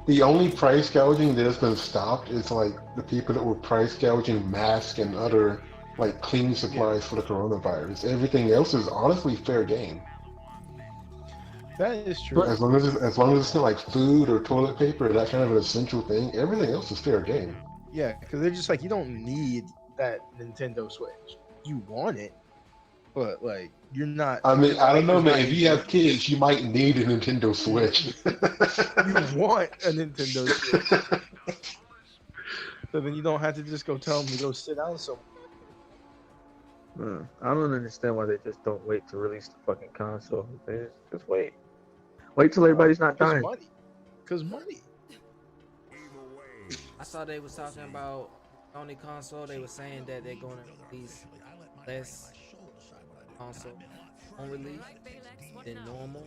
D: The only price gouging that has been stopped is like the people that were price gouging masks and other like cleaning supplies for the coronavirus. Everything else is honestly fair game.
C: That is true.
D: As long as it's not like food or toilet paper, that kind of an essential thing, everything else is fair game.
C: Yeah, because they're just like, you don't need that Nintendo Switch. You want it, but like you're not.
D: I mean, I don't know, man.
C: Like,
D: If you have kids, you might need a Nintendo Switch.
C: you want a Nintendo Switch, so then you don't have to just go tell them to go sit down somewhere.
A: I don't understand why they just don't wait to release the fucking console. They just wait. Wait till everybody's not dying.
C: Because money.
B: I saw they was talking about on the console. They were saying that they're going to release less console on release than normal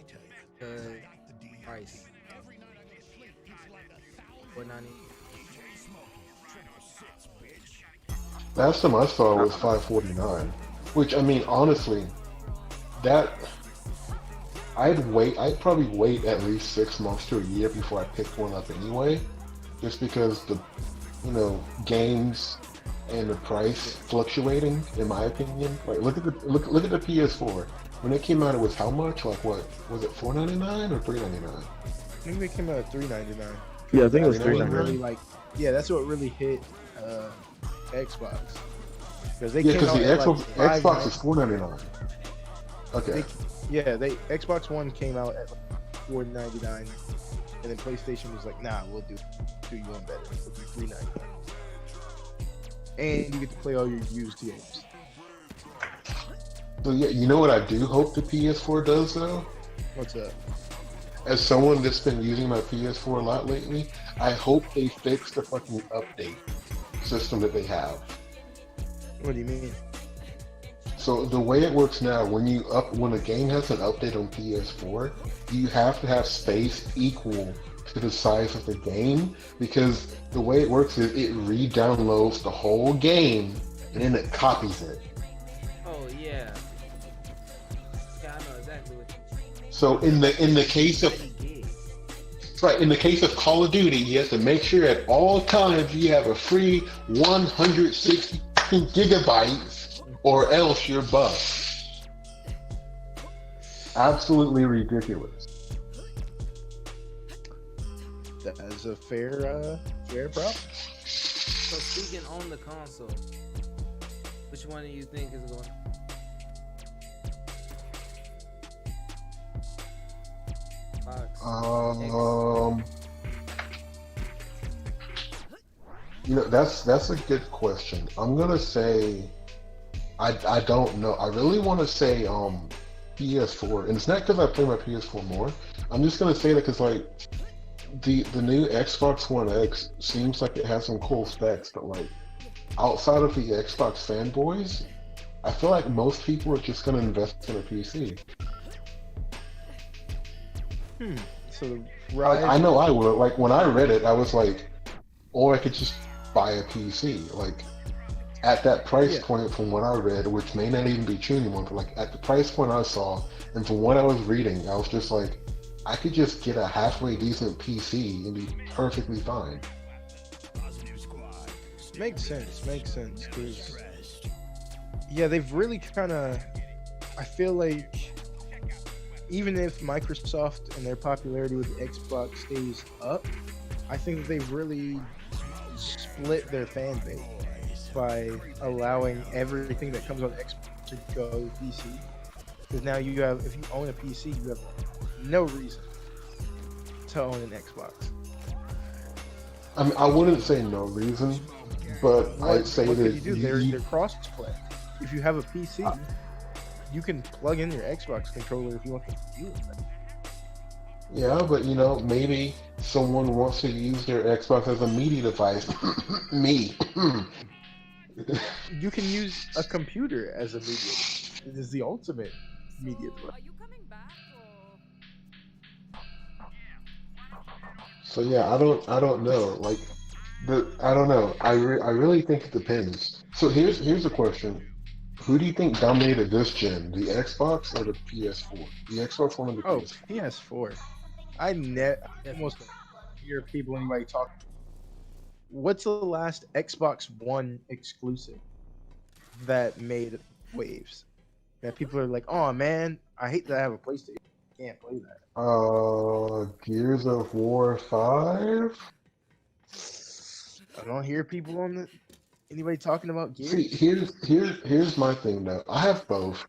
B: because price. $4.99.
D: Last time I saw was $549, which I mean, honestly, that I'd probably wait at least 6 months to a year before I pick one up anyway, just because the, games and the price fluctuating, in my opinion. Like look at the PS4. When it came out, it was how much? Like what was it? $4.99 or $3.99?
C: I think they came out at $3.99.
A: Yeah, I think it was
C: That's what
A: $3.99.
C: really that's what really hit Xbox. Because they
D: Yeah,
C: came
D: because the
C: out at
D: Xbox is $4.99. Okay.
C: Xbox One came out at like $4.99, and then PlayStation was like, nah, we'll do you one better. It'll be $3.99, and you get to play all your used games.
D: So yeah, you know what I do hope the PS4 does though?
C: What's up?
D: As someone that's been using my PS4 a lot lately, I hope they fix the fucking update system that they have.
C: What do you mean?
D: So the way it works now, when a game has an update on PS4, you have to have space equal to the size of the game, because the way it works is it re-downloads the whole game and then it copies it.
B: Oh yeah. Yeah, I know exactly what
D: So in the case of
B: you did.
D: right, in the case of Call of Duty, you have to make sure at all times you have a free 160 gigabytes, or else you're bugged. Absolutely ridiculous.
C: That is a fair problem.
B: So speaking on the console, which one do you think is going? Xbox.
D: You know, that's a good question. I'm gonna say I don't know. I really want to say PS4, and it's not because I play my PS4 more. I'm just gonna say that because like the new Xbox One X seems like it has some cool specs, but like outside of the Xbox fanboys, I feel like most people are just gonna invest in a PC.
C: So
D: I know I would. Like when I read it, I was like, or I could just buy a PC. Like at that price point, from what I read, which may not even be true anymore, but like at the price point I saw, and from what I was reading, I was just like, I could just get a halfway decent PC and be perfectly fine.
C: Makes sense. Cause yeah, they've really kind of. I feel like even if Microsoft and their popularity with the Xbox stays up, I think that they've really split their fan base by allowing everything that comes on Xbox to go PC. Because now you have, if you own a PC, you have no reason to own an Xbox.
D: I mean, I wouldn't say no reason, but I'd say
C: what
D: that
C: can you do? They're cross-play. If you have a PC, you can plug in your Xbox controller if you want to use it.
D: yeah, but you know, maybe someone wants to use their Xbox as a media device. Me.
C: You can use a computer as a media. It is the ultimate media device.
E: Are you coming back or?
D: So yeah, I don't know. Like, I don't know. I really think it depends. So here's a question: who do you think dominated this gen, the Xbox or the PS4? The Xbox One or the
C: Oh,
D: PS4?
C: PS4. I almost hear people anybody talk. What's the last Xbox One exclusive that made waves? That people are like, oh man, I hate that I have a PlayStation. I can't play that.
D: Gears of War 5.
C: I don't hear people on anybody talking about Gears.
D: See, here's my thing though. I have both,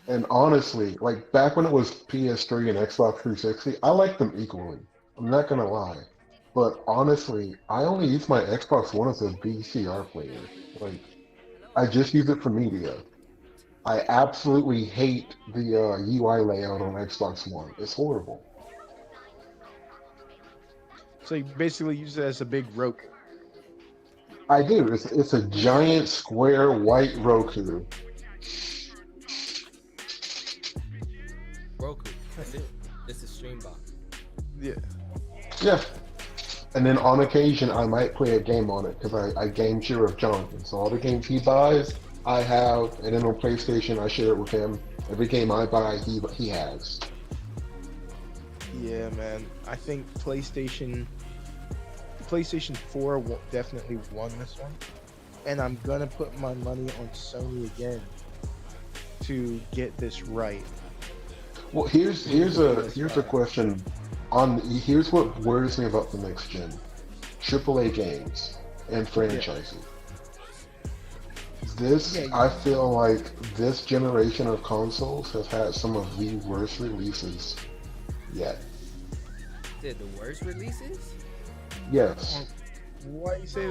D: and honestly, like back when it was PS3 and Xbox 360, I like them equally. I'm not gonna lie, but honestly, I only use my Xbox One as a VCR player. Like, I just use it for media. I absolutely hate the UI layout on Xbox One. It's horrible.
C: So you basically use it as a big Roku.
D: I do. It's a giant square white Roku.
B: Roku. That's it. This is Streambox.
C: Yeah.
D: Yeah. And then on occasion, I might play a game on it because I game share with Jonathan. So all the games he buys, I have, and then on PlayStation, I share it with him. Every game I buy, he has.
C: Yeah, man. I think PlayStation 4 definitely won this one, and I'm gonna put my money on Sony again to get this right.
D: Well, here's a question. Here's what worries me about the next gen: AAA games and franchises. I feel like this generation of consoles has had some of the worst releases yet.
B: said the worst releases?
D: Yes.
C: Why you say?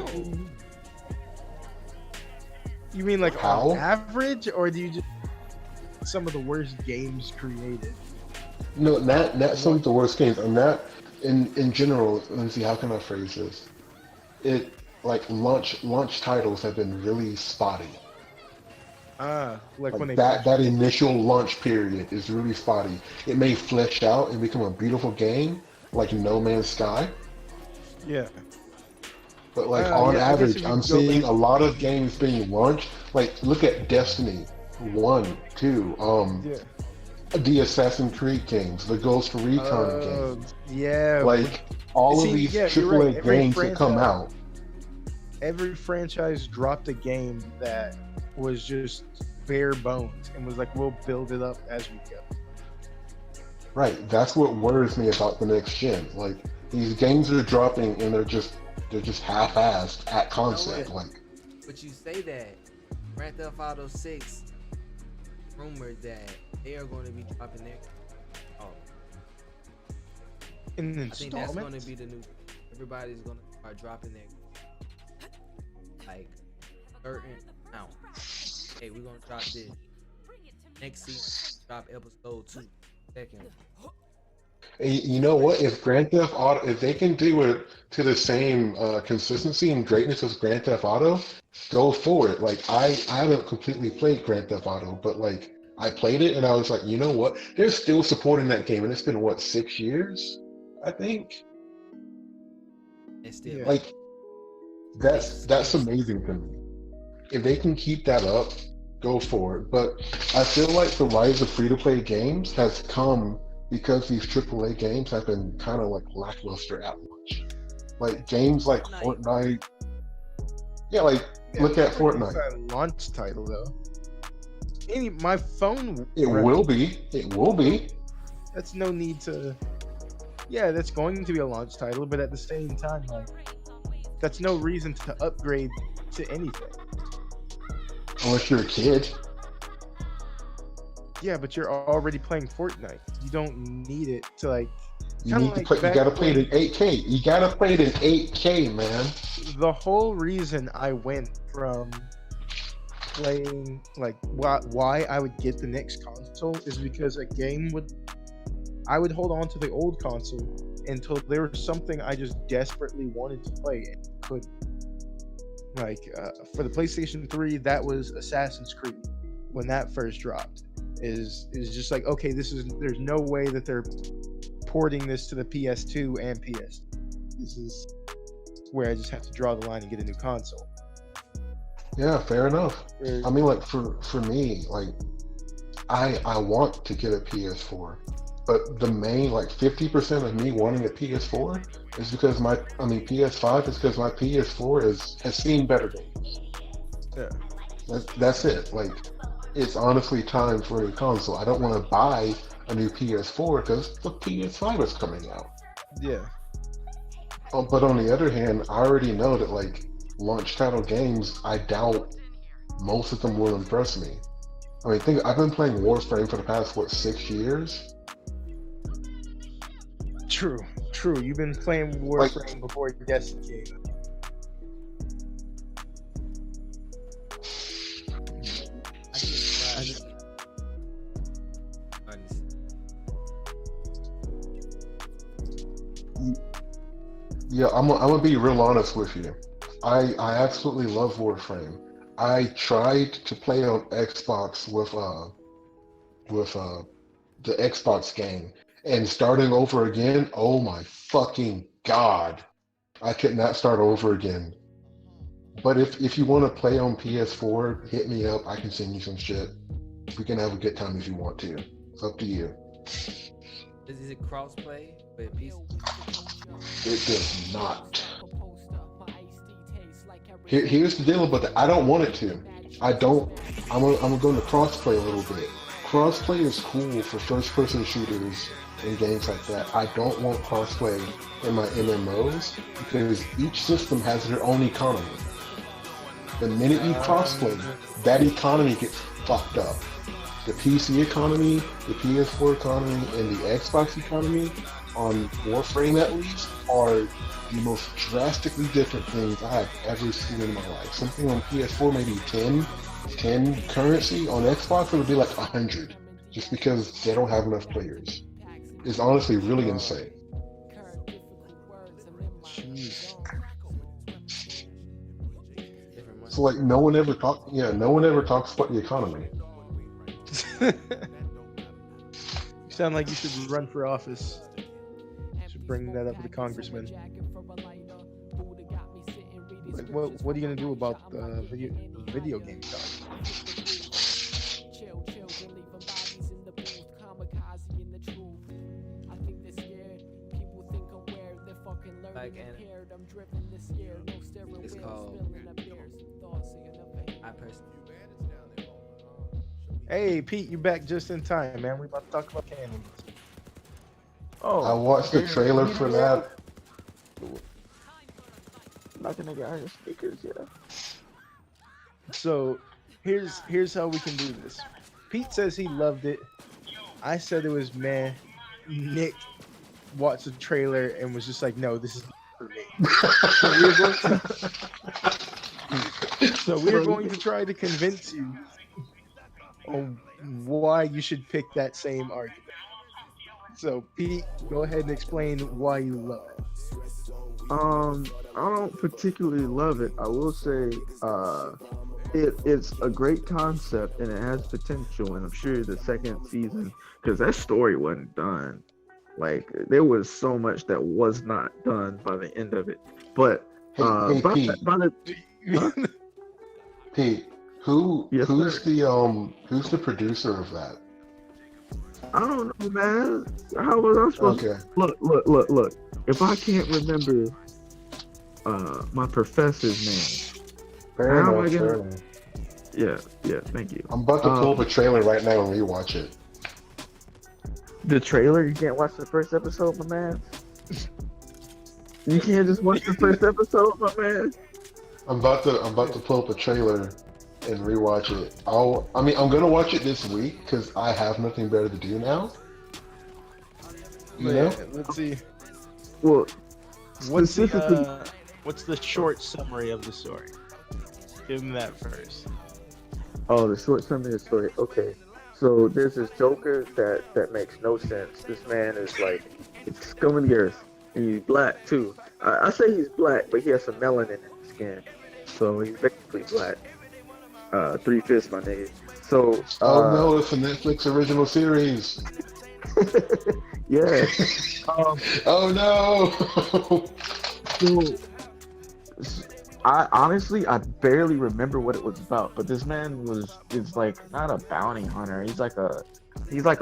C: You mean like
D: How?
C: on average, or do you just some of the worst games created?
D: No, not some of the worst games. I'm not in general. Let me see. How can I phrase this? It like launch titles have been really spotty.
C: Like when they
D: That initial launch period is really spotty. It may flesh out and become a beautiful game, like No Man's Sky.
C: yeah.
D: But like
C: Yeah,
D: on
C: I guess if
D: average,
C: you
D: I'm
C: go
D: seeing
C: back-
D: a lot of games being launched. Like look at Destiny 1, 2,
C: Yeah.
D: the Assassin's Creed games, the Ghost Recon games.
C: Yeah.
D: Like all
C: See,
D: of these
C: yeah, you're
D: AAA
C: right. Every
D: games that come
C: franchise-
D: out.
C: every franchise dropped a game that was just bare bones and was like, we'll build it up as we go.
D: Right, that's what worries me about the next gen. Like these games are dropping and they're just half-assed at concept.
B: yeah.
D: Like
B: But you say that Grand Theft Auto 6 rumored that they are going to be dropping their. Oh,
C: In
B: I think that's going
C: installments?
B: to be the new. Everybody's going to start dropping their like certain amount. Hey, we're going to drop this next season. Drop episode 2. Second.
D: you know what? If Grand Theft Auto, if they can do it to the same consistency and greatness as Grand Theft Auto, go for it. Like I haven't completely played Grand Theft Auto, but like I played it and I was like, you know what? They're still supporting that game, and it's been what 6 years, I think.
B: And still,
C: Yeah.
D: Like that's amazing to me. If they can keep that up, go for it. But I feel like the rise of free-to-play games has come because these AAA games have been kind of like lackluster at launch. Like games like Fortnite. Yeah, like look at Fortnite.
C: It's a launch title though. My phone.
D: It will be. It will be.
C: That's no need to. Yeah, that's going to be a launch title, but at the same time, like, that's no reason to upgrade to anything.
D: Unless you're a kid.
C: Yeah, but you're already playing Fortnite. You don't need it to like.
D: You
C: Kinda
D: need to
C: like
D: play. You
C: back
D: gotta play it
C: when-
D: in 8K. You gotta play it in 8K, man.
C: The whole reason I went from playing like why I would get the next console is because a game I would hold on to the old console until there was something I just desperately wanted to play and couldn't. Like for the PlayStation 3, that was Assassin's Creed when that first dropped. Is just like, okay, there's no way that they're porting this to the PS2 and PS. This is where I just have to draw the line and get a new console.
D: Yeah, fair enough.
C: Where-
D: I mean, like for me, like I want to get a PS4, but the main like 50% of me wanting a PS4 is because PS5 is because my PS4 has seen better days.
C: Yeah.
D: That's it. Like it's honestly time for a console. I don't want to buy a new PS4 because the PS5 is coming out.
C: Yeah.
D: But on the other hand, I already know that like launch title games, I doubt most of them will impress me. I mean, I've been playing Warframe for the past 6 years.
C: True. You've been playing Warframe before Destiny came.
B: I just
D: Yeah, I'm gonna be real honest with you. I absolutely love Warframe. I tried to play on Xbox with the Xbox game, and starting over again. Oh my fucking god! I could not start over again. But if you want to play on PS4, hit me up. I can send you some shit. We can have a good time if you want to. It's up to you.
B: is it crossplay with PC?
D: It does not. Here's the deal about that. I don't want it to. I'm going to crossplay a little bit. Crossplay is cool for first-person shooters and games like that. I don't want crossplay in my MMOs because each system has their own economy. The minute you crossplay, that economy gets fucked up. the PC economy, the PS4 economy, and the Xbox economy, on Warframe at least, are the most drastically different things I have ever seen in my life. Something on PS4 maybe 10 currency. On Xbox it would be like 100, just because they don't have enough players. It's honestly really insane.
C: Jeez.
B: Different money.
D: So like no one ever talks about the economy.
C: You sound like you should run for office. You should bring that up with the congressman. Like, what are you gonna do about the video game side?
B: Like, and it's called. I personally.
C: Hey, Pete, you back just in time, man. We about to talk about canon.
D: I watched the trailer for that.
A: Not gonna get iron speakers, yeah.
C: So, here's how we can do this. Pete says he loved it. I said it was meh. Nick watched the trailer and was just like, no, this is not for me. So we're going to try to convince you on why you should pick that same argument. So Pete, go ahead and explain why you love it.
A: I don't particularly love it. I will say, it's a great concept and it has potential, and I'm sure the second season, because that story wasn't done. Like there was so much that was not done by the end of it. But
D: Hey, Pete.
A: by the
D: Pete,
A: Yes,
D: who's
A: sir.
D: the producer of that?
A: I don't know, man. How was I supposed
D: Okay.
A: to look? If I can't remember my professor's name,
D: Fair
A: How am I
D: enough, fair
A: gonna-
D: enough.
A: yeah, thank you.
D: I'm about to pull up a trailer right now and rewatch it.
A: The trailer, you can't watch the first episode, my man. You can't just watch the first episode, my man.
D: I'm about to pull up a trailer and rewatch it. I'm gonna watch it this week because I have nothing better to do now. You know?
C: Let's see.
A: Well,
C: What's
A: specifically,
C: the short summary of the story? Give him that first.
A: oh, the short summary of the story. Okay, so there's this Joker that makes no sense. This man is like, it's scum of the earth, and he's black too. I say he's black, but he has some melanin in his skin, so he's basically black. 3/5, my nigga. So,
D: Oh no, it's a Netflix original series.
A: yeah.
D: Oh no.
A: So, I honestly, I barely remember what it was about, but this man is like not a bounty hunter. He's like a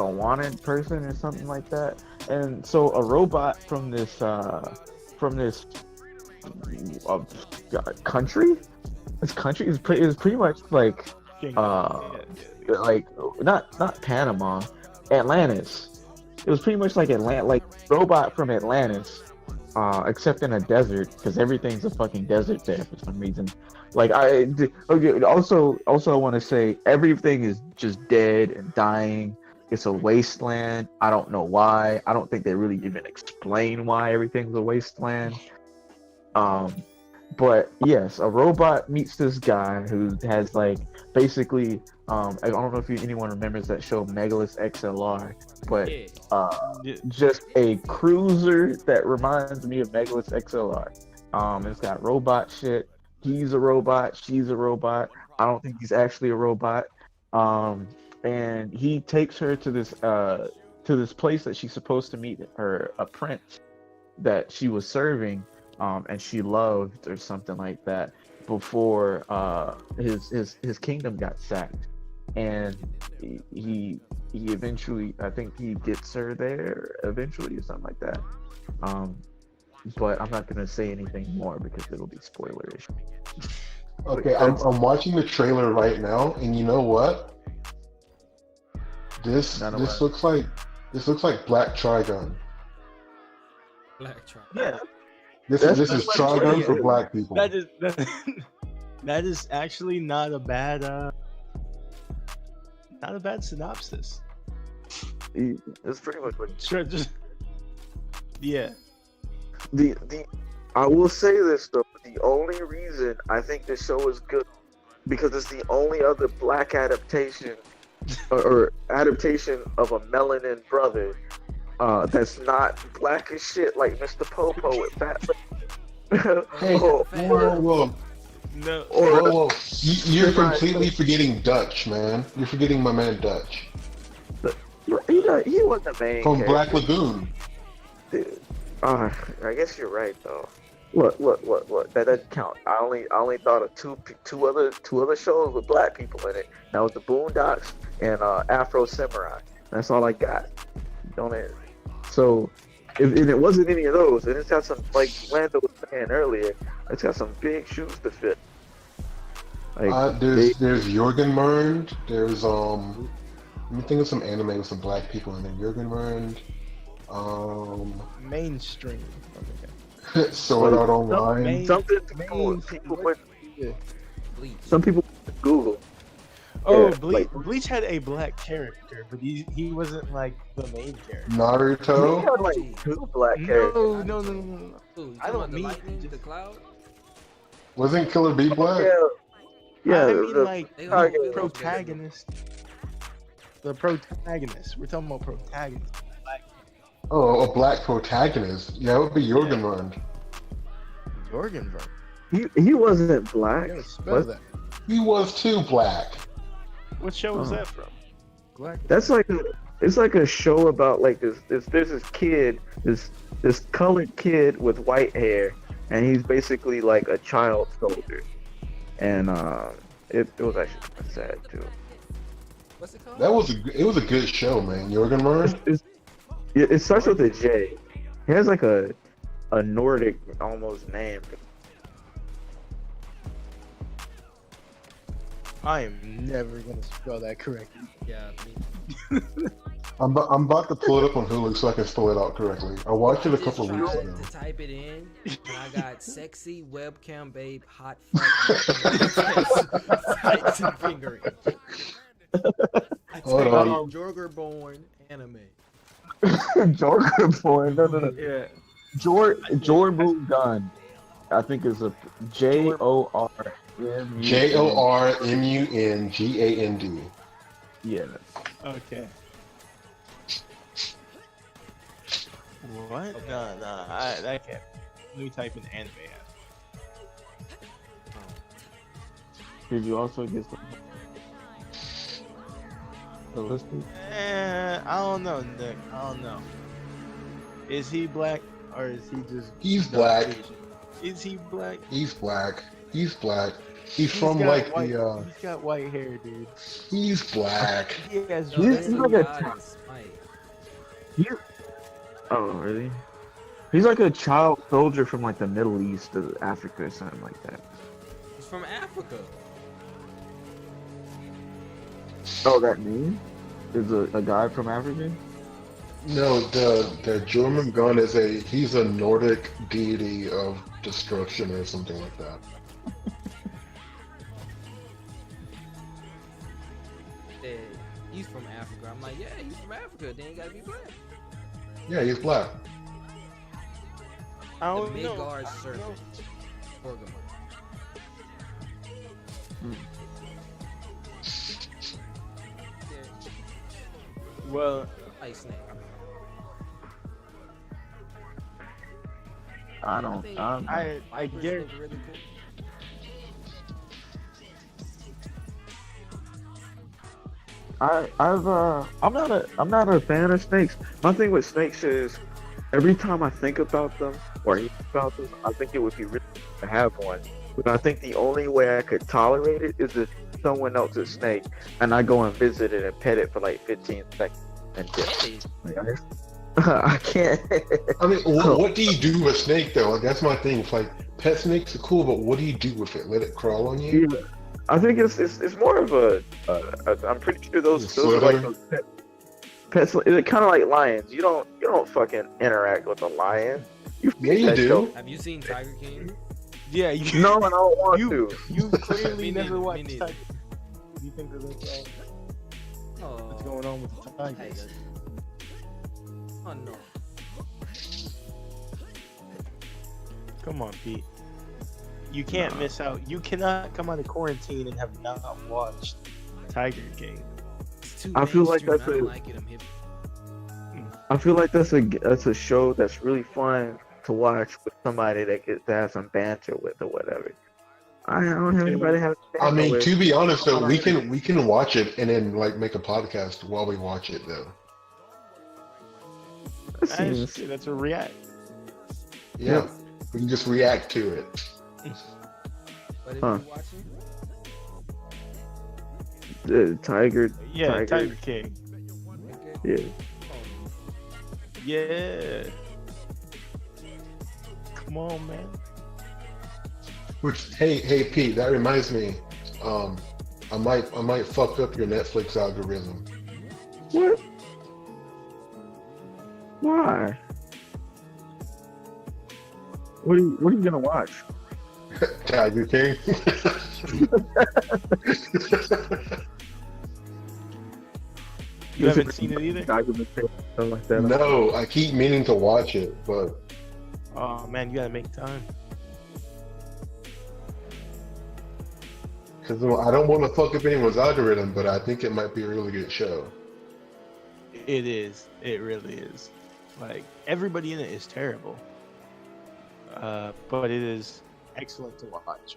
A: wanted person or something like that. And so a robot from this country. This country is pretty much like like not Panama, Atlantis. It was pretty much like like robot from Atlantis, except in a desert, because everything's a fucking desert there for some reason. Like okay, also I want to say everything is just dead and dying. It's a wasteland. I don't know why. I don't think they really even explain why everything's a wasteland. But yes, a robot meets this guy who has like basically I don't know if anyone remembers that show Megalus XLR, but just a cruiser that reminds me of Megalus XLR. It's got robot shit. He's a robot, she's a robot. I don't think he's actually a robot. And he takes her to this place that she's supposed to meet a prince that she was serving. And she loved or something like that before his kingdom got sacked, and he eventually, I think he gets her there eventually or something like that. But I'm not gonna say anything more because it'll be spoilerish.
D: Okay, I'm watching the trailer right now, and you know what? This looks like Black Trigun.
B: Black Trigun.
C: Yeah.
D: This is
C: what I'm
D: Trigun
C: saying.
D: for black people.
C: That is actually not a bad Not a bad synopsis.
A: It's pretty much what
C: Sure, just yeah.
A: the I will say this though, the only reason I think this show is good because it's the only other black adaptation or adaptation of a melanin brother that's not black as shit like Mr. Popo with fat
D: Hey,
A: or,
D: whoa.
C: No.
D: Whoa. You're completely forgetting Dutch, man. You're forgetting my man Dutch
A: he wasn't the main
D: from
A: character.
D: Black Lagoon.
A: Dude, I guess you're right though. Look. That doesn't count. I only thought of two other shows with black people in it. That was the Boondocks and Afro Samurai. That's all I got. On it. So, if it wasn't any of those, and it's got some, like Lando was saying earlier, it's got some big shoes to fit. Like
D: There's Jorgenmund. There's let me think of some anime with some black people in there. Jorgenmund.
C: Mainstream.
D: Sword Art Online.
A: something people would
B: Bleach.
A: some people would Google.
C: Oh,
A: Yeah,
C: Bleach,
A: like-
C: Bleach had a black character, but he wasn't like the main character.
A: He
D: Naruto.
A: had like two black characters.
C: No.
B: Who, you
C: I
B: talking
C: don't
B: about the
C: mean
B: lightning,
C: just-
B: the cloud.
D: Wasn't Killer Bee black?
A: Yeah,
C: I mean,
A: the-
C: like
B: They
C: the
B: all villains,
C: protagonist. The protagonist. We're talking about protagonist.
D: Oh, a black protagonist. Yeah, it would be Jorgenmund.
C: Jorgenberg.
A: he wasn't black.
C: You gotta spell
A: What?
C: that.
D: He was too black.
C: What show was
A: Oh.
C: that from? Black.
A: That's like it's like a show about like there's this kid, this colored kid with white hair, and he's basically like a child soldier, and it was actually kind of sad too.
B: What's it called?
D: It was a good show, man. Jorgenmund.
A: It starts with a J. He has like a Nordic almost name.
C: I am never gonna spell that correctly.
B: Yeah,
D: I'm about to pull it up on Hulu so I can spell it out correctly. I watched it a
B: just
D: couple of weeks
B: tried
D: ago.
B: to type it in, and I got sexy webcam babe hot fuck sights and fingering. I
D: Hold
B: typed
D: on.
B: in Jorgerborn anime.
A: Jorgenborn, no.
C: Yeah.
A: Jormu Gun. I think it's a JORMU.
D: JORMUNGAND.
A: Yeah.
C: Okay. What? No, that can't. Let me type in anime.
A: Did you also get the listing?
C: I don't know, Nick. I don't know. Is he black or is he just?
D: He's black.
C: Asian? Is he black?
D: He's black. He's black. He's
C: He's
D: from
C: got
D: like
C: white,
D: the.
C: He's got white hair, dude.
D: He's black.
C: He has
B: No,
A: He's
B: that's
A: like
B: the
A: a-
B: guy in Smite.
A: Oh, really? He's like a child soldier from like the Middle East or Africa or something like that.
B: He's from Africa.
A: Oh, that name? Is a guy from Africa?
D: No, the German gun is he's a Nordic deity of destruction or something like that.
B: Yeah, he's from Africa. I'm like, yeah, he's from Africa. Then he gotta be black.
D: Yeah, he's black.
C: I
B: The
C: don't know.
B: Midgard
C: I don't
B: serpent.
C: know.
B: Orgamon.
C: Well,
B: Ice Snake.
A: I don't.
B: think-
C: I
B: Vipers
C: get.
B: look really cool.
A: I'm not a fan of snakes. My thing with snakes is every time I think about them or hear about them, I think it would be really good to have one. But I think the only way I could tolerate it is if someone else's snake and I go and visit it and pet it for like 15 seconds and just
B: Hey,
A: I can't.
D: I mean, what do you do with a snake though? Like, that's my thing. It's like pet snakes are cool, but what do you do with it? Let it crawl on you?
A: I think it's more of a. I'm pretty sure those are like
D: Slither?
A: those pets. It's kind of like lions. You don't fucking interact with a lion. You
D: Yeah, you
A: that
D: do.
A: show.
B: have you seen Tiger King?
C: Yeah, you.
A: No, I don't want
C: You
A: to.
C: you clearly
B: Me
C: never
B: neither, me
C: watched
B: neither.
C: Tiger. You think they're like What's
B: Oh,
C: going on with the Tigers?
B: oh no.
C: Come on, Pete. You can't miss out. You cannot come out of quarantine and have not watched Tiger King.
B: It's too
A: I feel like
B: mainstream,
A: that's
B: I don't
A: a-
B: like it. I'm hip.
A: I feel like that's a show that's really fun to watch with somebody that has some banter with or whatever. I don't have anybody to have banter
D: I mean,
A: with.
D: to be honest though, we can watch it and then like make a podcast while we watch it though.
A: That seems
C: That's a react.
D: Yeah,
A: Yep.
D: we can just react to it.
B: What are
A: Huh.
B: you watching?
A: the Tiger.
C: Yeah,
A: Tiger.
C: Tiger King.
A: Yeah.
B: Oh,
C: Yeah. Come on, man.
D: Which hey Pete, that reminds me. I might fuck up your Netflix algorithm.
A: What? Why? What are you gonna watch?
D: Tiger King.
C: You haven't seen it either?
A: Documentary, something like that.
D: No, I keep meaning to watch it, but
C: Oh man, you gotta make time.
D: because I don't want to fuck up anyone's algorithm, but I think it might be a really good show.
C: It is. It really is. Like everybody in it is terrible. But it is excellent to watch.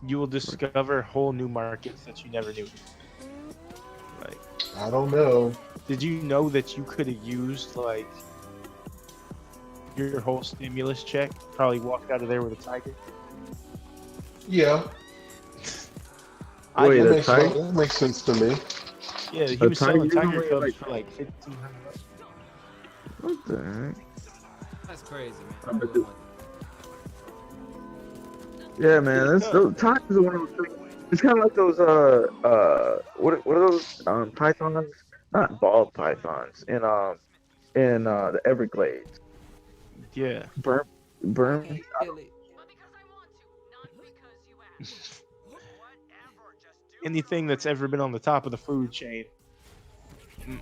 C: You will discover whole new markets that you never knew. Like,
D: I don't know.
C: did you know that you could have used like your whole stimulus check? Probably walked out of there with a tiger.
D: Yeah,
A: Wait,
C: I,
A: a
D: that
A: tiger?
D: makes sense to me.
C: yeah, he
A: a
C: was selling
A: tiger
C: tiger
A: only,
C: cubs
A: like-
C: for like $1,500.
A: What the heck?
B: that's crazy, man.
A: I'm gonna
B: Good
A: do-
B: one.
A: Yeah, man. Those tigers are one of those things. It's kind of like those what are those pythons? Not ball pythons in the Everglades.
C: Yeah.
A: Burn.
B: Hey, Billy.
C: Anything that's ever been on the top of the food chain.
B: Yeah.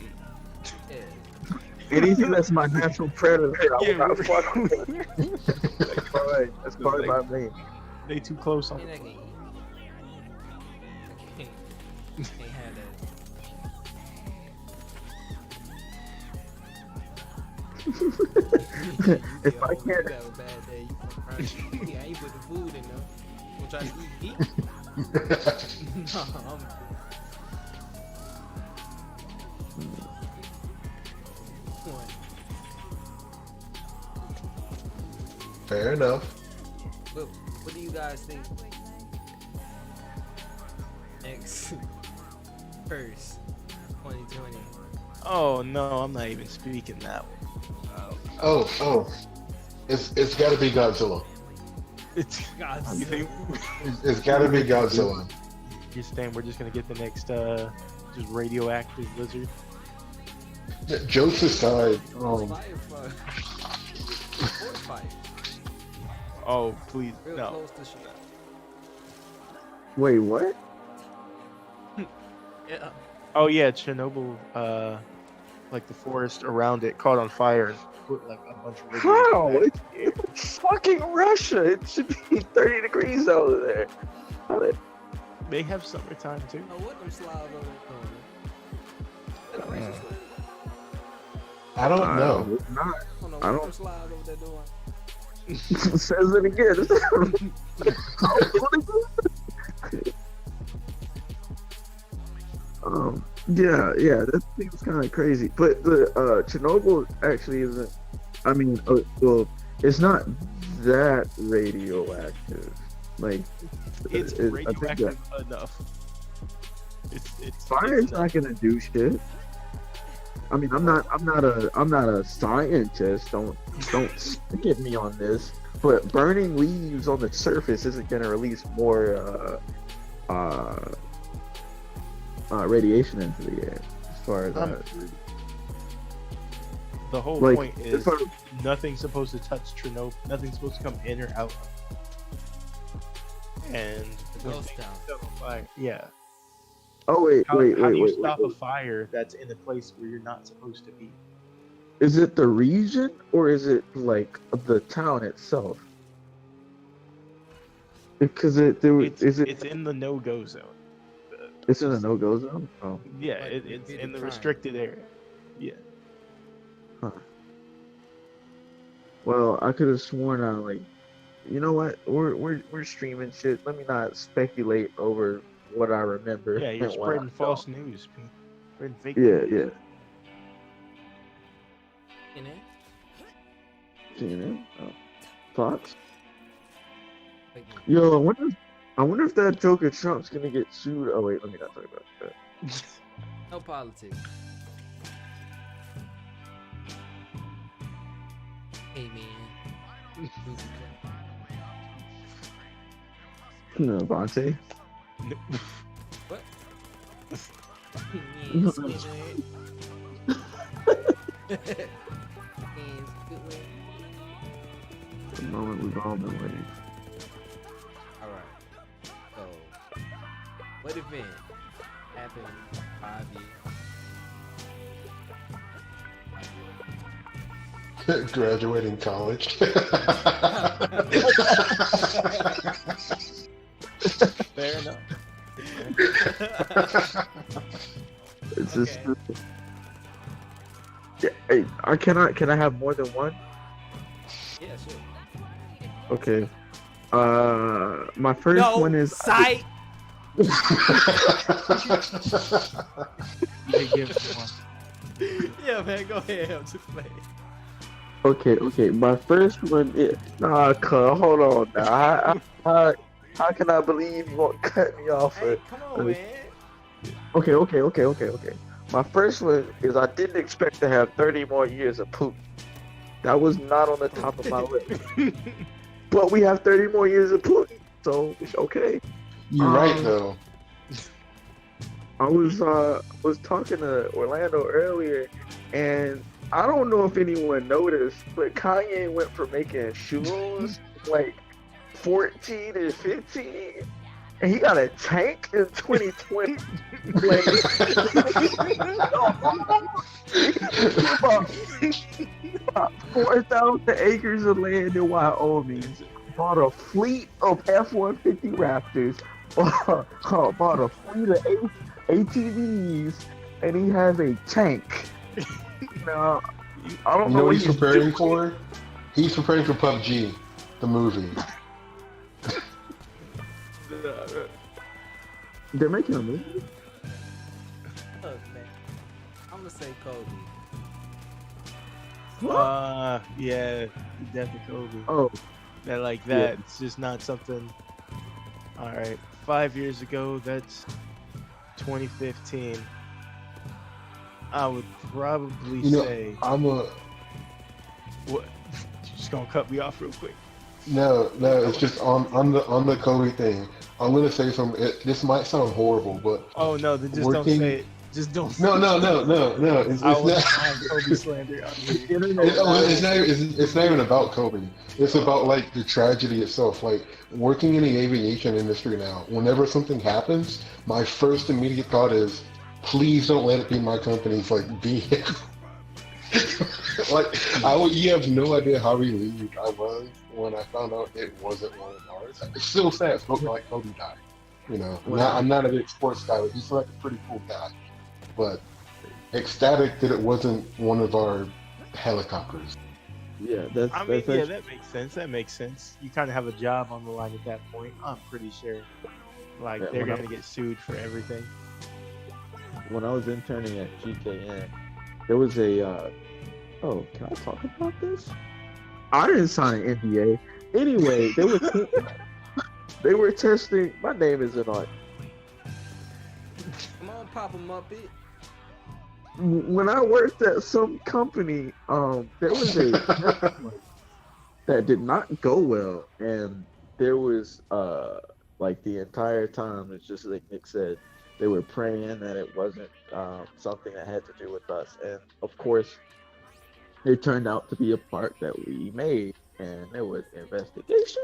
A: Anything that's my natural predator, I will
C: Yeah,
A: not
C: we're-
A: fuck with. That's part of my name.
C: They too close
B: I
C: on.
B: mean, I can eat. I can't have that.
A: If I
B: Yo,
A: can't-
B: you have a bad day. You gonna cry. Yeah, I ain't putting food in there. Gonna try to eat? No, One.
D: Fair enough.
B: What do you guys think? Next, first, 2020.
C: Oh no, I'm not even speaking that one.
D: Oh, it's got to be Godzilla.
C: It's
B: God,
C: you think
D: It's got to be Godzilla.
C: you're saying we're just gonna get the next just radioactive lizard?
D: Jokes aside,
B: Firefly. Forest fire.
C: Oh please
B: Real
C: no.
B: close to Chicago.
A: Wait, what?
B: Yeah.
C: Oh yeah, Chernobyl. Like the forest around it caught on fire and put like a bunch of.
A: How?
C: radiation
A: It's fucking Russia. It should be 30 degrees over there. How they-
C: back. They have summertime too.
B: Oh, what them slides over there doing? That racist word?
D: I don't know.
A: It's not.
B: I don't know
A: I
B: what
A: don't-
B: them slides over there doing.
A: Says it again. Yeah, that seems kind of crazy. But the Chernobyl actually isn't. I mean, well, it's not that radioactive. Like,
C: It's
A: I think
C: radioactive enough. It's
A: fire's
C: it's
A: not gonna do shit. I mean, I'm not a scientist. Don't stick at me on this. But burning leaves on the surface isn't gonna release more radiation into the air. As far as
C: the whole
A: like,
C: point is
A: if I-
C: nothing's supposed to touch Chernobyl. Nothing's supposed to come in or out. And when
B: Ghost
C: things
B: town.
C: set on fire. Yeah.
A: Oh wait,
C: How,
A: wait,
C: how
A: wait,
C: do you
A: wait, wait,
C: stop a
A: wait.
C: fire that's in a place where you're not supposed to be?
A: Is it the region or is it like the town itself? Because is it
C: It's in the no-go zone.
A: it's in a no-go zone? Oh,
C: Yeah,
B: Like,
C: it's
B: Bermuda
C: in the
B: Triangle.
C: restricted area. Yeah.
A: huh. Well, I could have sworn I like. You know what? We're streaming shit. Let me not speculate over what I remember
C: Yeah, you're
A: and what I
C: spreading
A: don't.
C: false news. Pete. Spreading fake
A: Yeah,
C: news.
A: yeah.
B: In it?
A: CNN, Fox.
B: Like,
A: Yo, I wonder if that Joker Trump's gonna get sued. Oh wait, let me not talk about that.
B: no politics. Hey man.
A: No, Vontae.
C: No.
B: What? Yes, Squidward. Yes, Squidward.
A: The moment we've all been waiting.
B: Alright. So, what event happened 5 years?
D: Graduating college.
C: Fair enough.
A: It's just.
B: Okay.
A: Yeah, hey, can I have more than one?
B: Yeah, sure.
A: Okay. My first one is
B: sight.
C: You can give it one.
B: Yeah, man, go ahead. I'm just playing.
A: okay. My first one is hold on now. How can I believe you won't cut me off?
B: Hey, come on, man.
A: Okay. My first one is I didn't expect to have 30 more years of Putin. That was not on the top of my list. But we have 30 more years of Putin, so okay.
D: You're right though.
A: I was talking to Orlando earlier, and I don't know if anyone noticed, but Kanye went from making shoes like 14 and 15, and he got a tank in 2020. About 4,000 acres of land in Wyoming. Bought a fleet of F-150 Raptors. Bought a fleet of ATVs, and he has a tank. Now, I don't
D: You
A: know
D: know what
A: what
D: he's preparing for? He's preparing for PUBG, the movie.
A: They're making a movie?
B: Look, man. I'm gonna say Kobe.
C: Yeah, Death of Kobe.
A: Oh,
C: That like
A: Yeah.
C: that. It's just not something. All right, 5 years ago. That's 2015. I would probably
D: You know,
C: say
D: what?
C: what. You're just gonna cut me off real quick.
D: No, it's just on the Kobe thing. I'm gonna say something. This might sound horrible, but
C: Oh no, then just
D: Working-
C: don't say it. Just don't.
D: no. It's
C: I will
D: not.
C: have Kobe slander on here.
D: It's not even about Kobe. It's about like the tragedy itself. Like working in the aviation industry now, whenever something happens, my first immediate thought is, please don't let it be my company's like vehicle. Like you have no idea how relieved I was when I found out it wasn't one of ours. It's still sad. It's not like Kobe died. You know, I'm not a big sports guy, but he's like a pretty cool guy. But ecstatic that it wasn't one of our helicopters.
A: yeah, that's
C: I mean,
A: that's
C: yeah,
A: actually,
C: that makes sense. That makes sense. You kind of have a job on the line at that point. I'm pretty sure. Like
A: Yeah,
C: they're
A: when I-
C: gonna get sued for everything.
A: when I was interning at GKN, there was a oh, can I talk about this? I didn't sign an NDA. Anyway, they were testing. My name isn't on.
B: Come on, Papa Muppet.
A: When I worked at some company, there was a that did not go well, and there was like the entire time, it's just like Nick said, they were praying that it wasn't something that had to do with us, and of course, it turned out to be a part that we made. and there was investigation.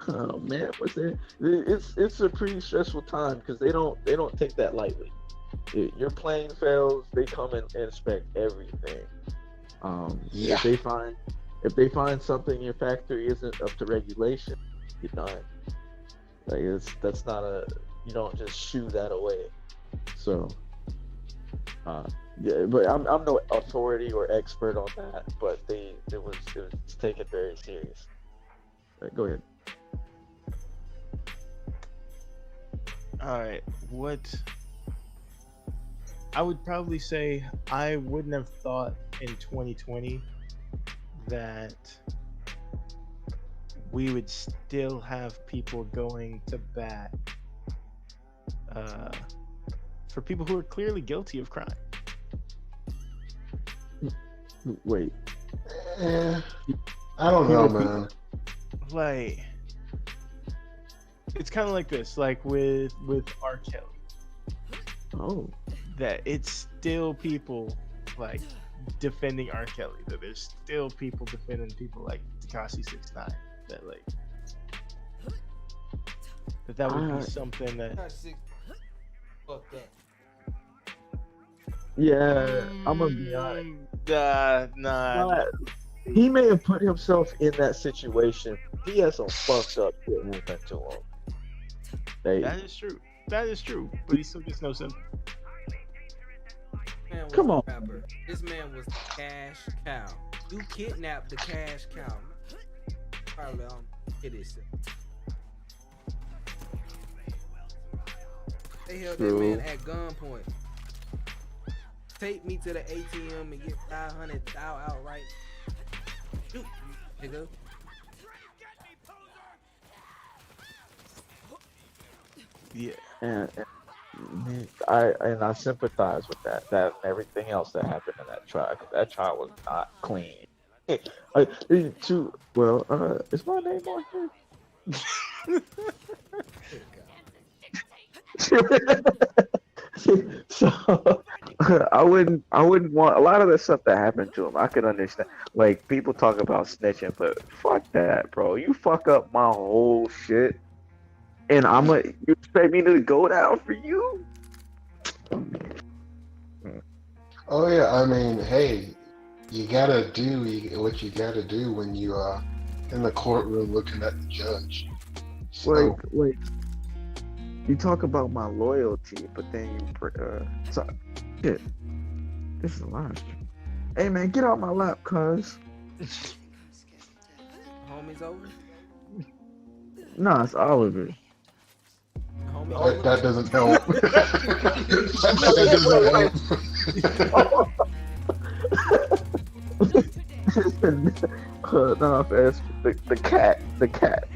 A: Oh man, what's that? It's a pretty stressful time because they don't take that lightly. Your plane fails, they come and inspect everything.
D: Yeah.
A: If they find something in your factory isn't up to regulation, you're done. Like that's not you don't just shoo that away. So yeah, but I'm no authority or expert on that, but it was taken very serious. Right, go ahead.
C: All right, what I would probably say, I wouldn't have thought in 2020 that we would still have people going to bat for people who are clearly guilty of crime.
A: Wait.
D: I don't know, man.
C: Like, it's kind of like this, like with R. Kelly,
A: Oh.
C: that it's still people like defending R. Kelly, that there's still people defending people like Tekashi 6ix9ine, that like that would be something that
B: Fucked up.
A: Yeah, I'm gonna be honest.
C: nah.
A: But he may have put himself in that situation. He has some fucked up shit happen to him.
C: That is true. That is true. But he still gets no sympathy.
B: Man was
A: Come
B: a
A: on.
B: rapper. This man was the cash cow. You kidnapped the cash cow. Probably hit himself. They held that man at gunpoint. Take me to the ATM and get 500 thou outright. Shoot, nigga.
C: Yeah.
A: And I sympathize with that and everything else that happened in that trial. 'Cause that trial was not clean. Is my name on here? So I wouldn't want a lot of the stuff that happened to him. I could understand. Like, people talk about snitching, but fuck that, bro. You fuck up my whole shit, and you expect me to go down for you?
D: Oh yeah, I mean, hey, you gotta do what you gotta do when you in the courtroom looking at the judge. So,
A: Wait. You talk about my loyalty, but then shit. This is a lot. Hey man, get out my lap, cuz.
B: Homie's over.
A: Nah, it's Oliver.
B: Homie
D: that,
B: over.
D: that doesn't help. that doesn't help.
A: No, it's the cat. The cat.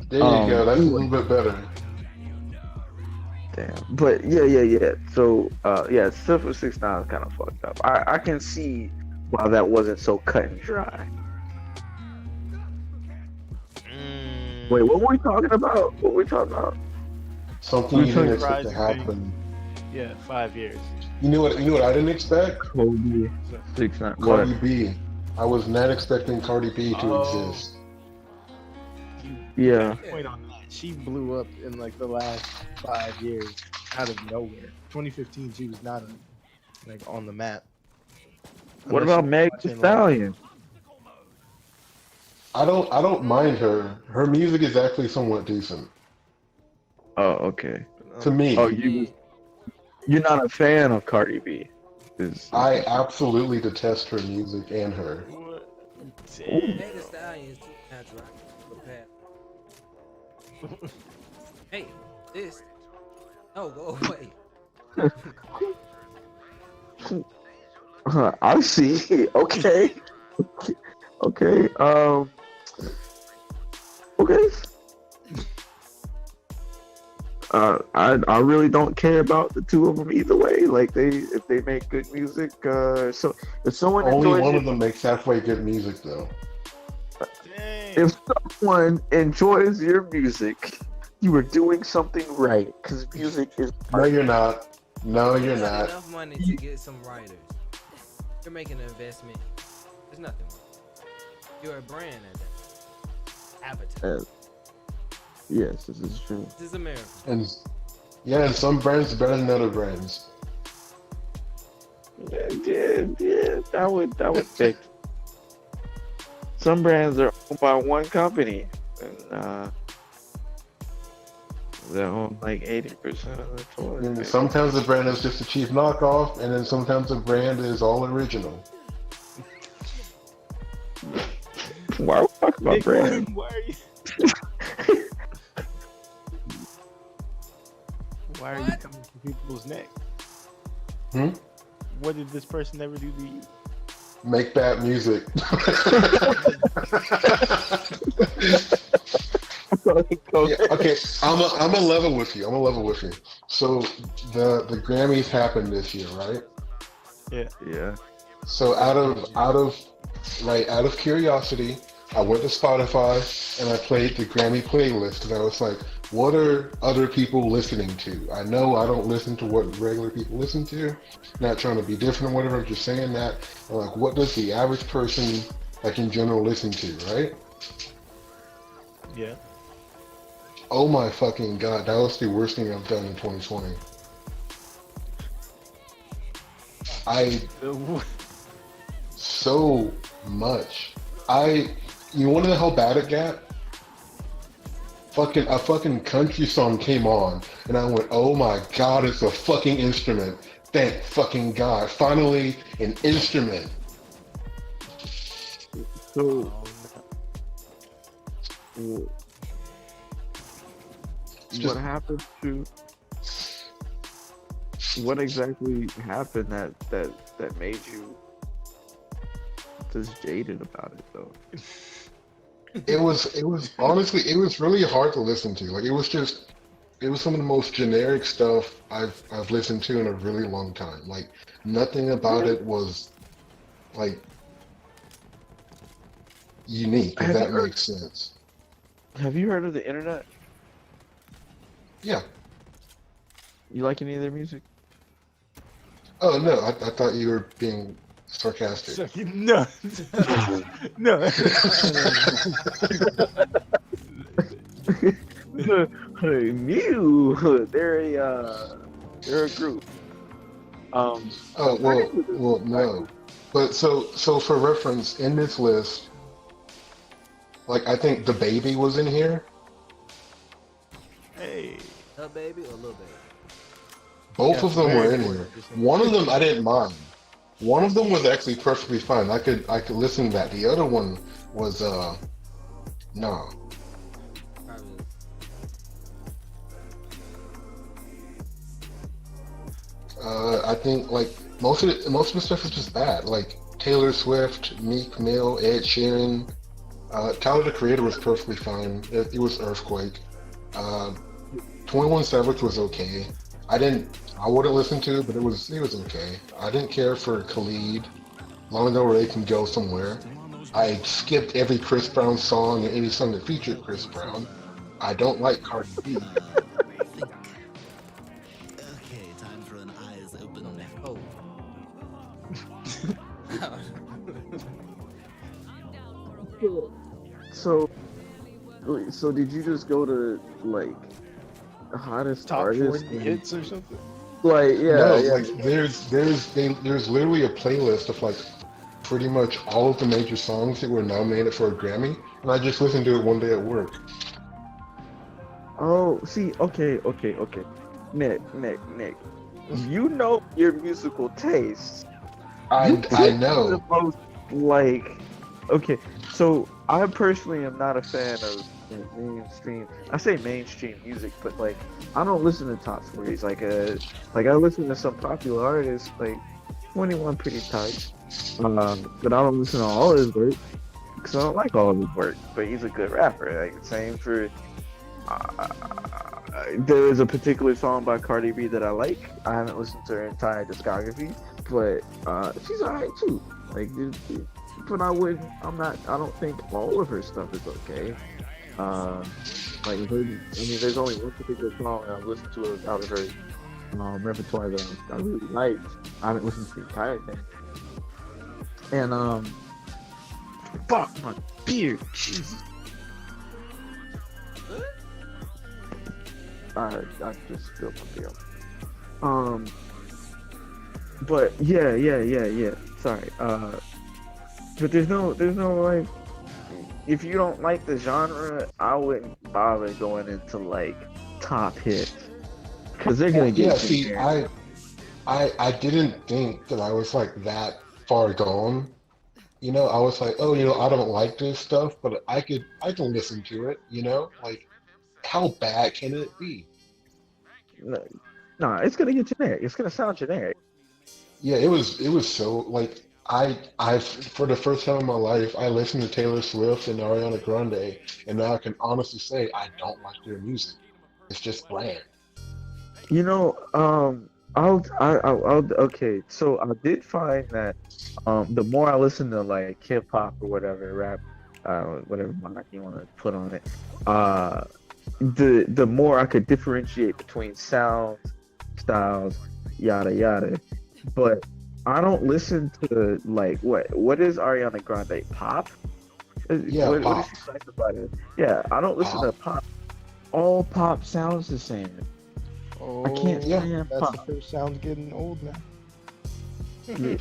D: There you go. That's a little bit better.
A: Damn. But yeah. So Silver 6ix9ine is kind of fucked up. I can see why that wasn't so cut and dry. Wait, what were we talking about?
D: Something you didn't expect to happen.
C: Yeah, 5 years.
D: You know what I didn't expect?
A: Kobe 6ix9ine.
D: Cardi
A: What?
D: B. I was not expecting Cardi B to
C: Oh.
D: exist.
A: Yeah.
C: Point on that. She blew up in like the last 5 years out of nowhere. 2015, she was not on the map.
A: What
C: Unless
A: about
C: you
A: Meg
C: were
A: Thee
C: watching,
A: Stallion?
D: I don't mind her. Her music is actually somewhat decent
A: Oh, okay.
D: to me.
A: Oh, you're not a fan of Cardi B?
D: I absolutely detest her music and her.
B: Megan Thee Stallion is too natural. Hey, this. No, go away.
A: I see. Okay. Okay. Okay. I really don't care about the two of them either way. Like, if they make good music, so if someone
D: Only
A: enjoys
D: one
A: your-
D: of them makes halfway good music though.
A: if someone enjoys your music, you are doing something right, because music is
D: No, you're not. No, you're
B: You got
D: not.
B: enough money to get some writers. You're making an investment. There's nothing wrong. You're a brand at that. Avatar.
A: Yes, this is true.
B: This is America.
D: And yeah, and some brands are better than other brands.
A: Yeah, that would fix. Some brands are owned by one company, and they own like 80% of the toys.
D: And sometimes the brand is just a cheap knockoff, and then sometimes the brand is all original.
A: Why are we talking about
C: Nick,
A: brands?
C: why are you? Why are you
B: What?
C: coming for people's neck?
D: Hmm?
C: What did this person ever do to you?
D: Make bad music. Yeah, okay, I'm a level with you. I'm a level with you. So the Grammys happened this year, right?
A: Yeah.
D: So out of curiosity, I went to Spotify and I played the Grammy playlist, and I was like, what are other people listening to? I know I don't listen to what regular people listen to. Not trying to be different or whatever. I'm just saying that. I'm like, what does the average person, like in general, listen to? Right?
C: Yeah.
D: Oh my fucking god, that was the worst thing I've done in 2020. So much. You wanna know how bad it got? A fucking country song came on, and I went, oh my god, it's a fucking instrument. Thank fucking god. Finally, an instrument.
A: So,
D: It's just-
A: what happened to? What exactly happened that made you just jaded about it though?
D: It was honestly, it was really hard to listen to. Like it was some of the most generic stuff I've listened to in a really long time. Like nothing about it was like unique, if that makes sense.
A: Have you heard of the internet?
D: Yeah.
A: You like any of their music?
D: Oh no, I thought you were being sarcastic.
C: No. No.
A: Mew. They're a group.
D: Oh well, no. But so for reference, in this list, like I think the baby was in here.
C: Hey.
B: A baby or little baby?
D: Both
C: Yeah,
D: of them
C: very
D: were in here.
C: important.
D: One of them I didn't mind. One of them was actually perfectly fine. I could listen to that. The other one was no.
B: Probably.
D: I think like most of the stuff is just bad. Like Taylor Swift, Meek Mill, Ed Sheeran, Tyler the Creator was perfectly fine. It was Earthquake. 21 Savage was okay. I wouldn't listen to it, but it was okay. I didn't care for Khalid. Long ago where they can go somewhere. I skipped every Chris Brown song and any song that featured Chris Brown. I don't like Cardi B.
H: Okay, time for an eyes open.
B: Oh.
A: So did you just go to like the hottest
C: Top
A: artists?
C: 40 hits or something?
A: Like
D: No,
A: yeah.
D: like there's literally a playlist of like pretty much all of the major songs that were nominated for a Grammy, and I just listened to it one day at work.
A: Oh, see, okay. Nick. You know your musical tastes.
D: I know.
A: The most, like, okay, so I personally am not a fan of mainstream. I say mainstream music, but like I don't listen to top 40s. Like I listen to some popular artists, like 21 Pretty Tight. But I don't listen to all his work because I don't like all of his work. But he's a good rapper. Like same for. There is a particular song by Cardi B that I like. I haven't listened to her entire discography, but she's alright too. Like, but I don't think all of her stuff is okay. There's only one particular song that I've listened to out of her repertoire that I really like. I haven't listened to the entire thing. And fuck my beard. Jesus. I just spilled my beer. But yeah. Sorry. But there's no like, if you don't like the genre, I wouldn't bother going into like top hits, because they're gonna get
D: Yeah,
A: you
D: see,
A: there.
D: I didn't think that I was like that far gone. You know, I was like, oh, you know, I don't like this stuff, but I can listen to it, you know? Like, how bad can it be?
A: No, it's gonna get generic. It's gonna sound generic.
D: Yeah, it was so like I for the first time in my life I listened to Taylor Swift and Ariana Grande, and now I can honestly say I don't like their music. It's just bland.
A: You know, okay. So I did find that, the more I listen to like hip hop or whatever, rap, whatever mark you want to put on it, the more I could differentiate between sounds, styles, yada yada. But I don't listen to like what is Ariana Grande, pop?
D: Yeah,
A: What is
D: pop,
A: she classified as? Yeah, I don't listen to
D: pop.
A: pop. All pop sounds the same. I can't
C: Oh,
D: Yeah.
A: stand
C: that's the
A: pop.
C: first sound getting old now.
A: Yeah.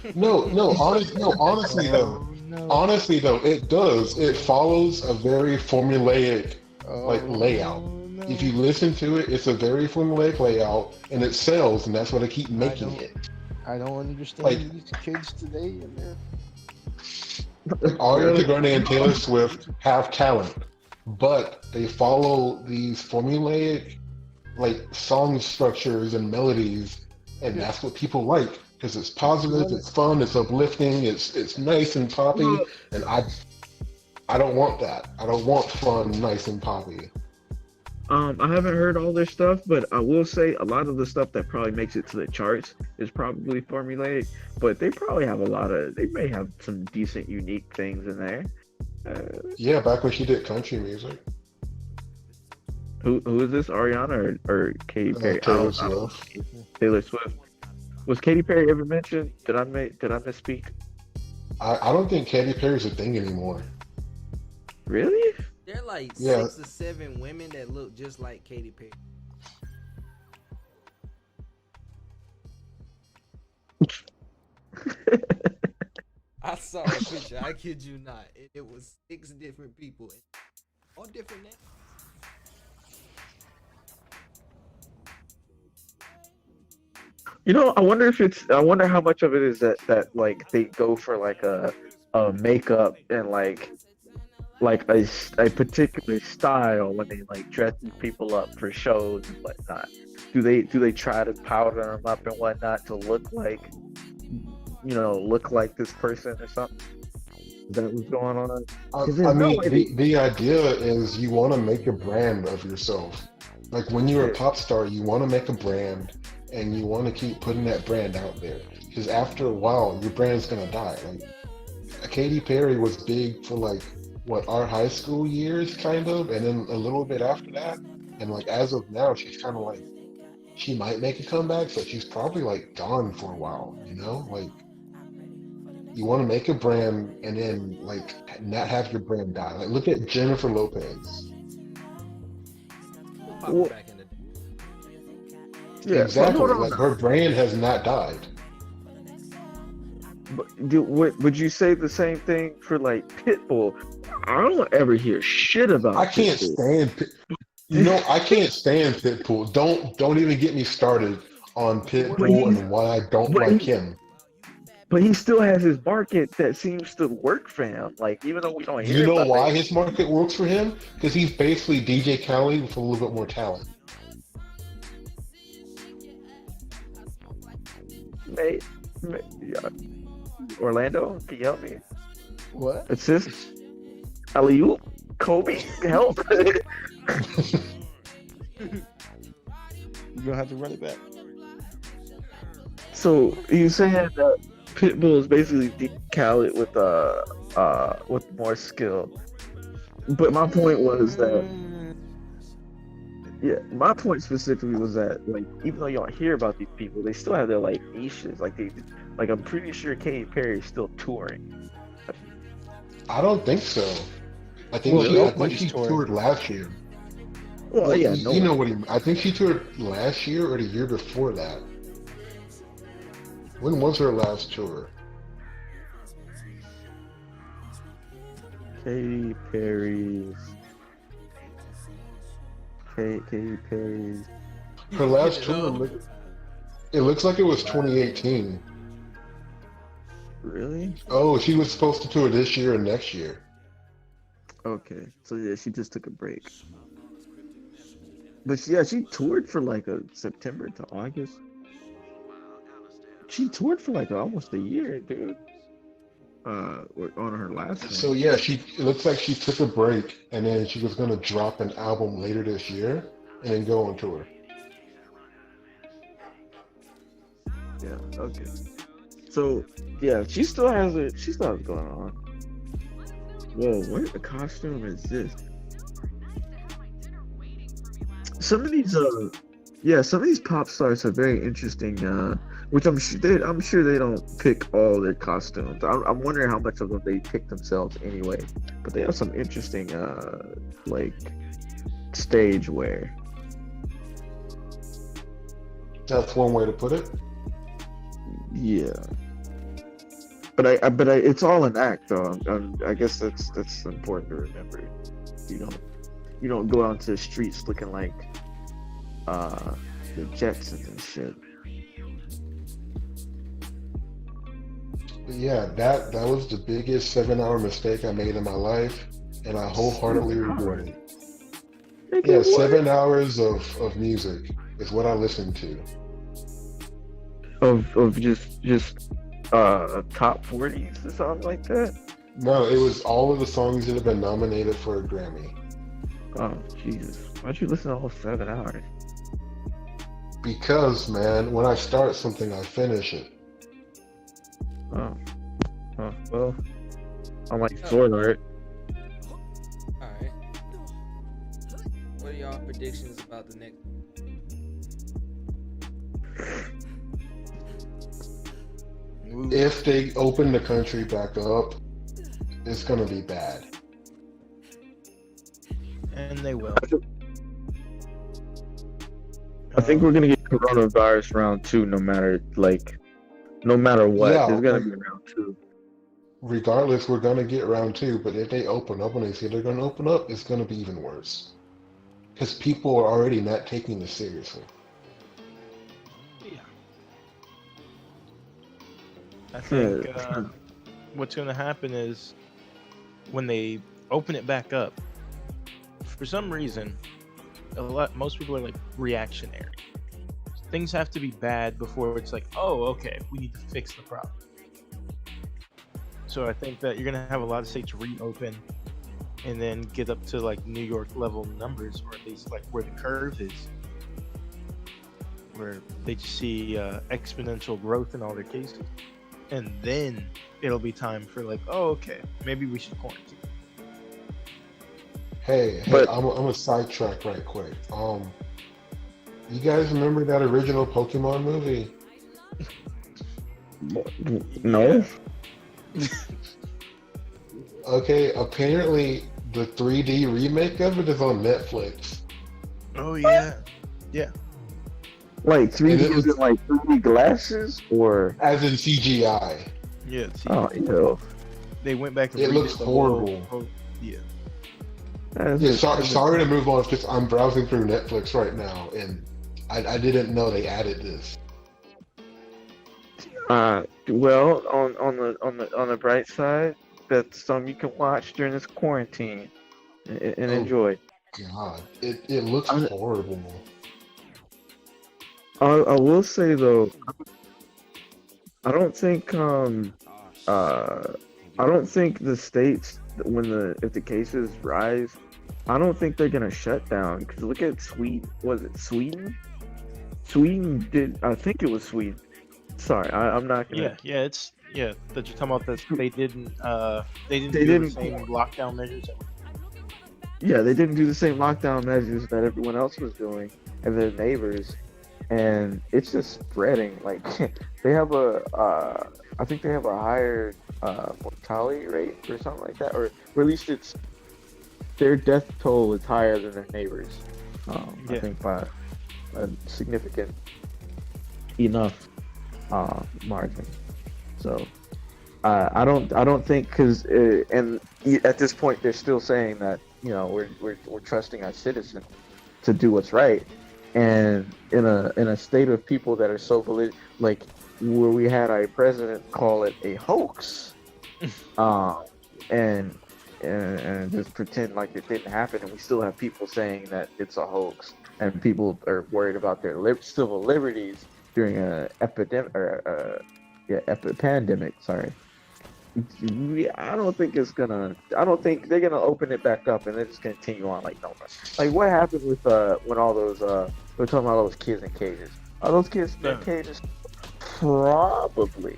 D: Honestly though,
C: Oh no.
D: honestly though, it does. It follows a very formulaic like
C: Oh
D: layout. If you
C: no.
D: listen to it, it's a very formulaic layout, and it sells, and that's why they keep
C: I
D: making
C: don't.
D: it.
C: I don't understand
D: Like
C: these kids today and their.
D: Ariana Grande and Taylor Swift have talent, but they follow these formulaic like song structures and melodies, and that's what people like because it's positive, it's fun, it's uplifting, it's nice and poppy,
A: Well,
D: and I don't want that. I don't want fun, nice and poppy.
A: I haven't heard all their stuff, but I will say a lot of the stuff that probably makes it to the charts is probably formulaic. But they probably have they may have some decent, unique things in there.
D: Yeah, back when she did country music,
A: Who is this? Ariana or Katy Perry?
D: Taylor
A: I don't
D: Swift.
A: know. Taylor Swift. Was Katy Perry ever mentioned? Did I misspeak?
D: I don't think Katy Perry's a thing anymore.
A: Really?
B: There are like
D: Yeah.
B: 6 or 7 women that look just like Katy Perry. I saw a picture. I kid you not. It was 6 different people, all different names.
A: You know, I wonder how much of it is that like they go for like a makeup and like a particular style when they like dress these people up for shows and whatnot. Do they try to powder them up and whatnot to look like, look like this person or something? Is that what's going on? Because
D: I
A: there's no
D: mean,
A: way
D: the idea is you want to make a brand of yourself. Like when you're a pop star, you want to make a brand and you want to keep putting that brand out there. Because after a while, your brand's gonna die. Like Katy Perry was big for like what our high school years, kind of, and then a little bit after that. And like as of now, she's kind of like she might make a comeback, but she's probably like gone for a while. You know, like you want to make a brand and then like not have your brand die. Like look at Jennifer Lopez.
B: Pop
A: Well,
B: back in the day.
A: yeah. So
D: Exactly.
A: hold on.
D: Like her brand has not died.
A: Would you say the same thing for like Pitbull? I don't ever hear shit about
D: I can't
A: Pitbull.
D: stand you know, I can't stand Pitbull. Don't even get me started on
A: But
D: Pitbull
A: he's
D: and why I don't
A: but
D: like
A: he
D: him.
A: but he still has his market that seems to work for him. Like even though we don't
D: You
A: hear
D: know
A: about
D: why
A: it,
D: his market works for him? Because he's basically DJ Khaled with a little bit more talent.
A: mate, yeah. Orlando, can you help me?
C: What?
A: Assist, alley-oop, Kobe, help.
C: You gonna have to run it back.
A: So you saying that Pitbull is basically DJ Khaled with more skill? But my point was that, yeah, my point specifically was that, like, even though you don't hear about these people, they still have their like niches. Like I'm pretty sure Katy Perry is still touring.
D: I don't think so. I think
C: Well,
D: she, I think
C: nobody's
D: she
C: touring.
D: toured last year.
A: Well,
D: Well,
A: yeah,
D: you know what I think she toured last year or the year before that. When was her last tour?
A: Katy Perry's. Katy Perry's.
D: Her last
B: Get it
D: tour,
B: up.
D: it looks like it was 2018.
A: Really?
D: Oh, she was supposed to tour this year and next year.
A: Okay, so yeah, she just took a break. But yeah, she toured for like a September to August. She toured for like almost a year, dude. On her last one.
D: So yeah, it looks like she took a break and then she was gonna drop an album later this year and then go on tour.
A: Yeah. Okay. So yeah, she still has it. She still has it going on. Whoa, what a costume is this? Some of these some of these pop stars are very interesting, which I'm sure they don't pick all their costumes. I'm wondering how much of them they pick themselves anyway. But they have some interesting like stage wear.
D: That's one way to put it.
A: Yeah. But it's all an act though. I guess that's important to remember. You don't go out into the streets looking like the Jetsons and shit.
D: But yeah, that was the biggest 7-hour mistake I made in my life, and I wholeheartedly regret it. Yeah, 7 hours of music is what I listened to.
A: Of just top 40s or something like that.
D: No, it was all of the songs that have been nominated for a Grammy.
A: Oh Jesus! Why'd you listen to all 7 hours?
D: Because, man, when I start something, I finish it.
A: Oh, well, I like sword art.
B: Alright. What are y'all predictions about the next?
D: If they open the country back up, it's gonna be bad.
C: And they will.
A: I think we're gonna get coronavirus round 2, no matter what.
D: Yeah,
A: There's gonna be round 2.
D: Regardless, we're gonna get round 2, but if they open up when they say they're gonna open up, it's gonna be even worse. Because people are already not taking this seriously.
C: I think what's going to happen is when they open it back up, for some reason, most people are like reactionary. Things have to be bad before it's like, oh, okay, we need to fix the problem. So I think that you're going to have a lot of states reopen and then get up to like New York level numbers, or at least like where the curve is, where they just see exponential growth in all their cases. And then it'll be time for like, oh, okay, maybe we should quarantine.
D: Hey,
A: But-
D: I'm a sidetrack right quick. You guys remember that original Pokemon movie?
A: No.
D: Okay, apparently the 3D remake of it is on Netflix.
C: Oh yeah.
A: Like 3D
D: And it
A: is it like 3D glasses or?
D: As in CGI.
C: Yeah. See,
A: Oh, ew.
C: they went back and
D: It
C: redid
D: looks
C: the whole-
D: horrible.
C: yeah.
A: That's
D: Yeah,
A: just-
D: sorry to move on. It's just I'm browsing through Netflix right now, and I didn't know they added this.
A: Well, on the bright side, that's something you can watch during this quarantine and
D: Oh.
A: enjoy.
D: God, it looks
A: I'm-
D: horrible.
A: I will say though, I don't think the states if the cases rise, I don't think they're gonna shut down. Because look at Sweden. Was it Sweden? Sweden did. I think it was Sweden. Sorry, I'm not gonna.
C: That you're talking about that they didn't do
A: didn't-
C: the same lockdown measures.
A: Yeah, they didn't do the same lockdown measures that everyone else was doing and their neighbors, and it's just spreading. Like they have I think they have a higher mortality rate or something like that, or at least it's their death toll is higher than their neighbors. I think by a significant enough margin. So I don't think because and at this point they're still saying that we're trusting our citizens to do what's right, and in a state of people that are so like where we had our president call it a hoax, and just pretend like it didn't happen, and we still have people saying that it's a hoax, and people are worried about their civil liberties during a epidemic or pandemic. Sorry. I don't think they're gonna open it back up and then just continue on like no. Like what happened with when all those we're talking about all those kids in cages. Are those kids in cages? Probably.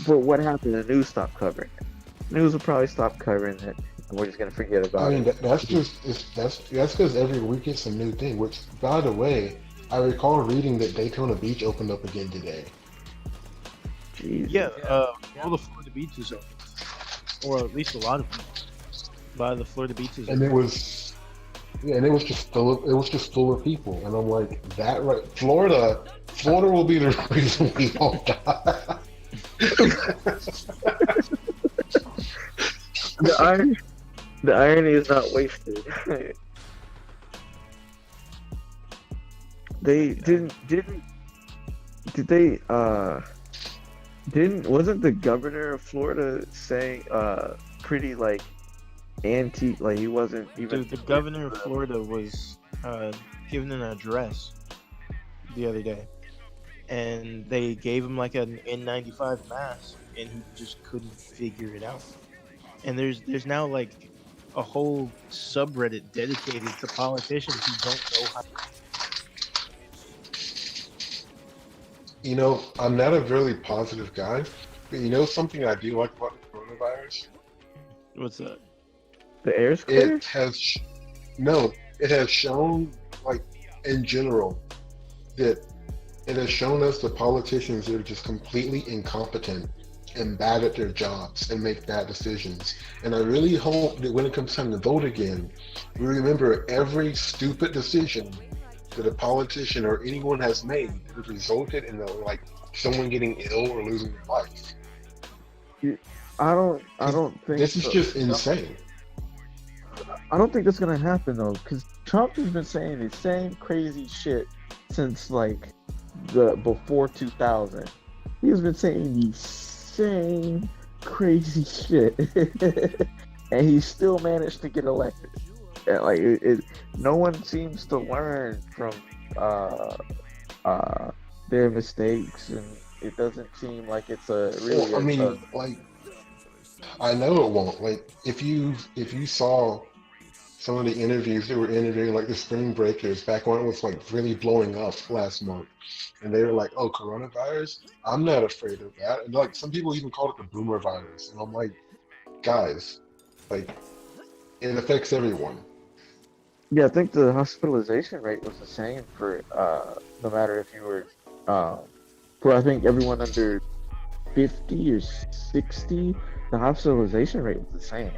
A: But what happened? The news stopped covering it. News will probably stop covering it, and we're just gonna forget about it.
D: That's because every week it's a new thing. Which, by the way, I recall reading that Daytona Beach opened up again today.
A: Jeez.
C: Yeah, all the Florida beaches are, or at least a lot of them. By the Florida beaches,
D: And it was just full of people, and I'm like, that right? Florida will be the reason we all die.
A: The irony is not wasted. Wasn't the governor of Florida saying pretty like anti, like he wasn't even
C: the governor of Florida was given an address the other day, and they gave him like an N95 mask, and he just couldn't figure it out. And there's now like a whole subreddit dedicated to politicians who don't know how.
D: I'm not a really positive guy, but something I do like about the coronavirus?
C: What's that?
A: the air's clear?
D: It has shown, like, in general, that it has shown us the politicians that are just completely incompetent and bad at their jobs and make bad decisions. And I really hope that when it comes time to vote again, we remember every stupid decision that a politician or anyone has made that has resulted in someone getting ill or losing their life.
A: I don't think
D: this is just insane.
A: I don't think that's gonna happen though, because Trump has been saying the same crazy shit since like the before 2000. He's been saying the same crazy shit, and he still managed to get elected. And, no one seems to learn from their mistakes, and it doesn't seem like it's a really.
D: Well, I know it won't. Like, if you saw some of the interviews they were interviewing, like the Spring Breakers, back when it was like really blowing up last month, and they were like, "Oh, coronavirus? I'm not afraid of that." And like some people even called it the boomer virus, and I'm like, guys, like, it affects everyone.
A: Yeah, I think the hospitalization rate was the same for no matter if you were for I think everyone under 50 or 60, the hospitalization rate was the same.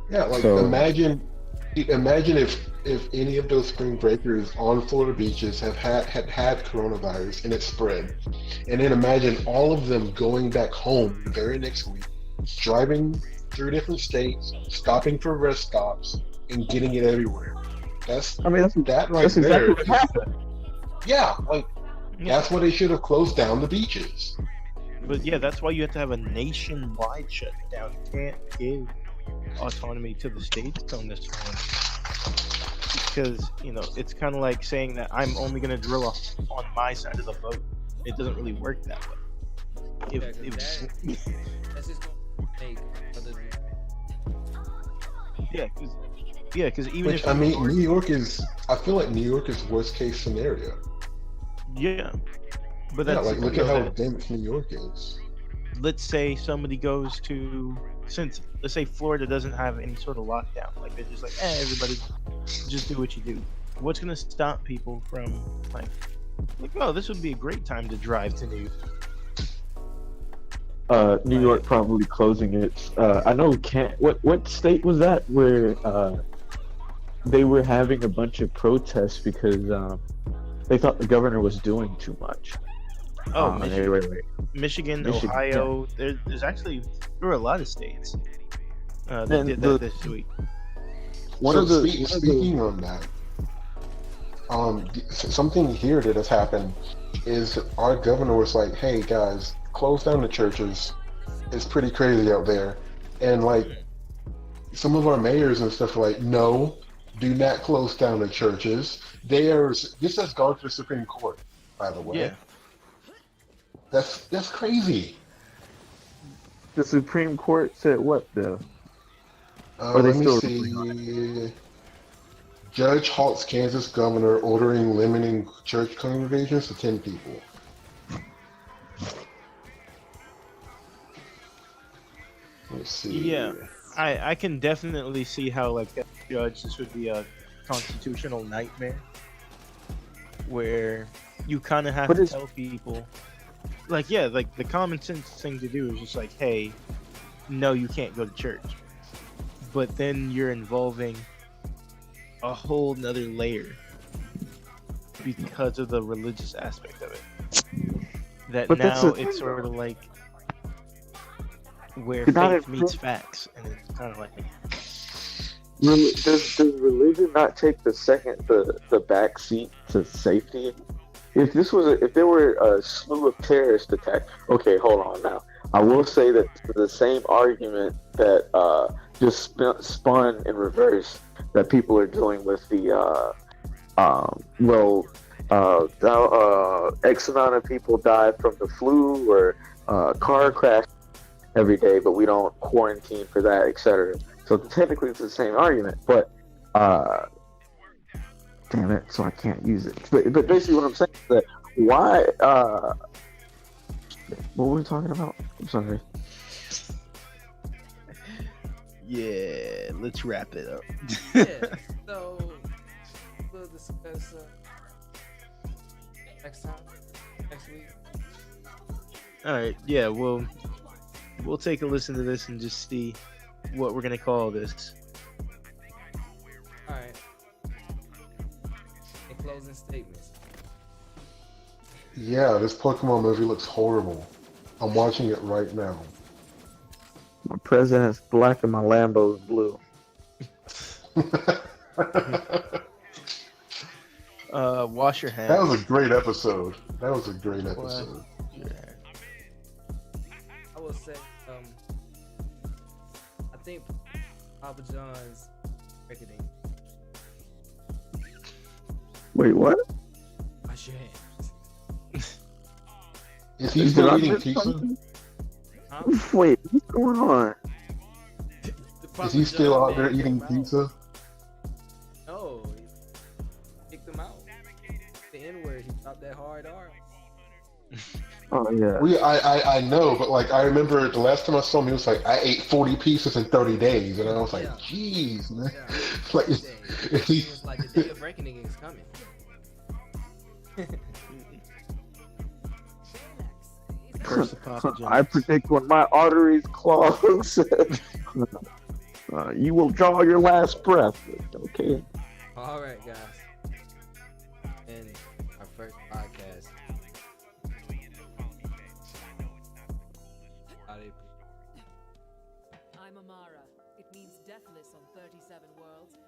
D: Yeah, like imagine if any of those spring breakers on Florida beaches had coronavirus and it spread, and then imagine all of them going back home the very next week, driving through different states, stopping for rest stops, and getting it everywhere. That's exactly what happened. Yeah, that's why they should have closed down the beaches.
C: But yeah, that's why you have to have a nationwide shutdown. You can't give autonomy to the states on this one, because it's kind of like saying that I'm only going to drill on my side of the boat. It doesn't really work that way.
B: That's just gonna make other.
C: Because even if
D: New York is, I feel like New York is worst case scenario.
C: Yeah, but that's
D: look at how dense New York is.
C: Let's say somebody goes to, let's say Florida doesn't have any sort of lockdown, like they're just like, everybody just do what you do. What's gonna stop people from like, oh, this would be a great time to drive to New York?
A: New York probably closing its. I know can't. What state was that where they were having a bunch of protests because they thought the governor was doing too much.
C: Oh,
A: And
C: Michigan,
A: they were,
C: Michigan,
A: Michigan,
C: Ohio. There's actually there were a lot of states that
A: And
C: did
A: the-
C: that this week.
A: one
D: So
A: of the
D: speaking on that, something here that has happened is our governor was like, "Hey guys, close down the churches. It's pretty crazy out there," and like some of our mayors and stuff are like, "No, do not close down the churches." This has gone to the Supreme Court, by the way.
C: Yeah.
D: That's crazy.
A: the Supreme Court said what though? Or they
D: Let me
A: still
D: see. Judge halts Kansas governor ordering limiting church congregations to 10 people. Let's see.
C: Yeah, I can definitely see how like that judge this would be a constitutional nightmare where you kind of have
A: But
C: to
A: it's-
C: tell people like yeah like the common sense thing to do is just like hey no you can't go to church, but then you're involving a whole nother layer because of the religious aspect of it that
A: But that's
C: now
A: the
C: it's
A: thing,
C: sort of like where
A: You're not
C: faith
A: in-
C: meets facts and it's kind of like
A: Does religion not take the back seat to safety? If there were a slew of terrorist attacks, okay, hold on now. I will say that the same argument that just spun in reverse that people are dealing with the X amount of people die from the flu or car crash every day, but we don't quarantine for that, etc. So technically it's the same argument, but damn it, so I can't use it. But basically what I'm saying is that why what were we talking about? I'm sorry.
C: yeah let's wrap it up.
B: Yeah. So we'll discuss next time, next week.
C: All right, yeah, we'll take a listen to this and just see what we're gonna call this.
B: All right. In closing statements.
D: Yeah, this Pokemon movie looks horrible. I'm watching it right now.
A: My president's black and my Lambo's blue.
C: Wash your hands.
D: That was a great episode. That was a great episode.
B: I will say, I think Papa John's marketing.
A: Wait, what?
B: Wash your hands.
D: Is he
A: Did
D: still
A: I
D: eating
A: miss
D: pizza?
A: something?
B: Huh?
A: Wait, what's going on?
B: The
D: Is
B: Papa
D: he still
B: John
D: out there
B: man
D: eating
B: kicked him out.
D: pizza?
B: No, he kicked him out. The N word. He dropped that hard R.
A: Oh yeah.
D: I know, but like I remember the last time I saw him, he was like, I ate 40 pieces in 30 days, and I was like,
B: Yeah.
D: jeez, man.
B: Yeah.
D: Like,
B: Day.
D: if
B: He
D: he,
B: was like, the day of reckoning is coming.
C: Curse of Papa John's.
A: I predict when my arteries close, you will draw your last breath. Okay.
B: All right, guys. And our first podcast.
E: I'm Amara. It means deathless on 37 worlds.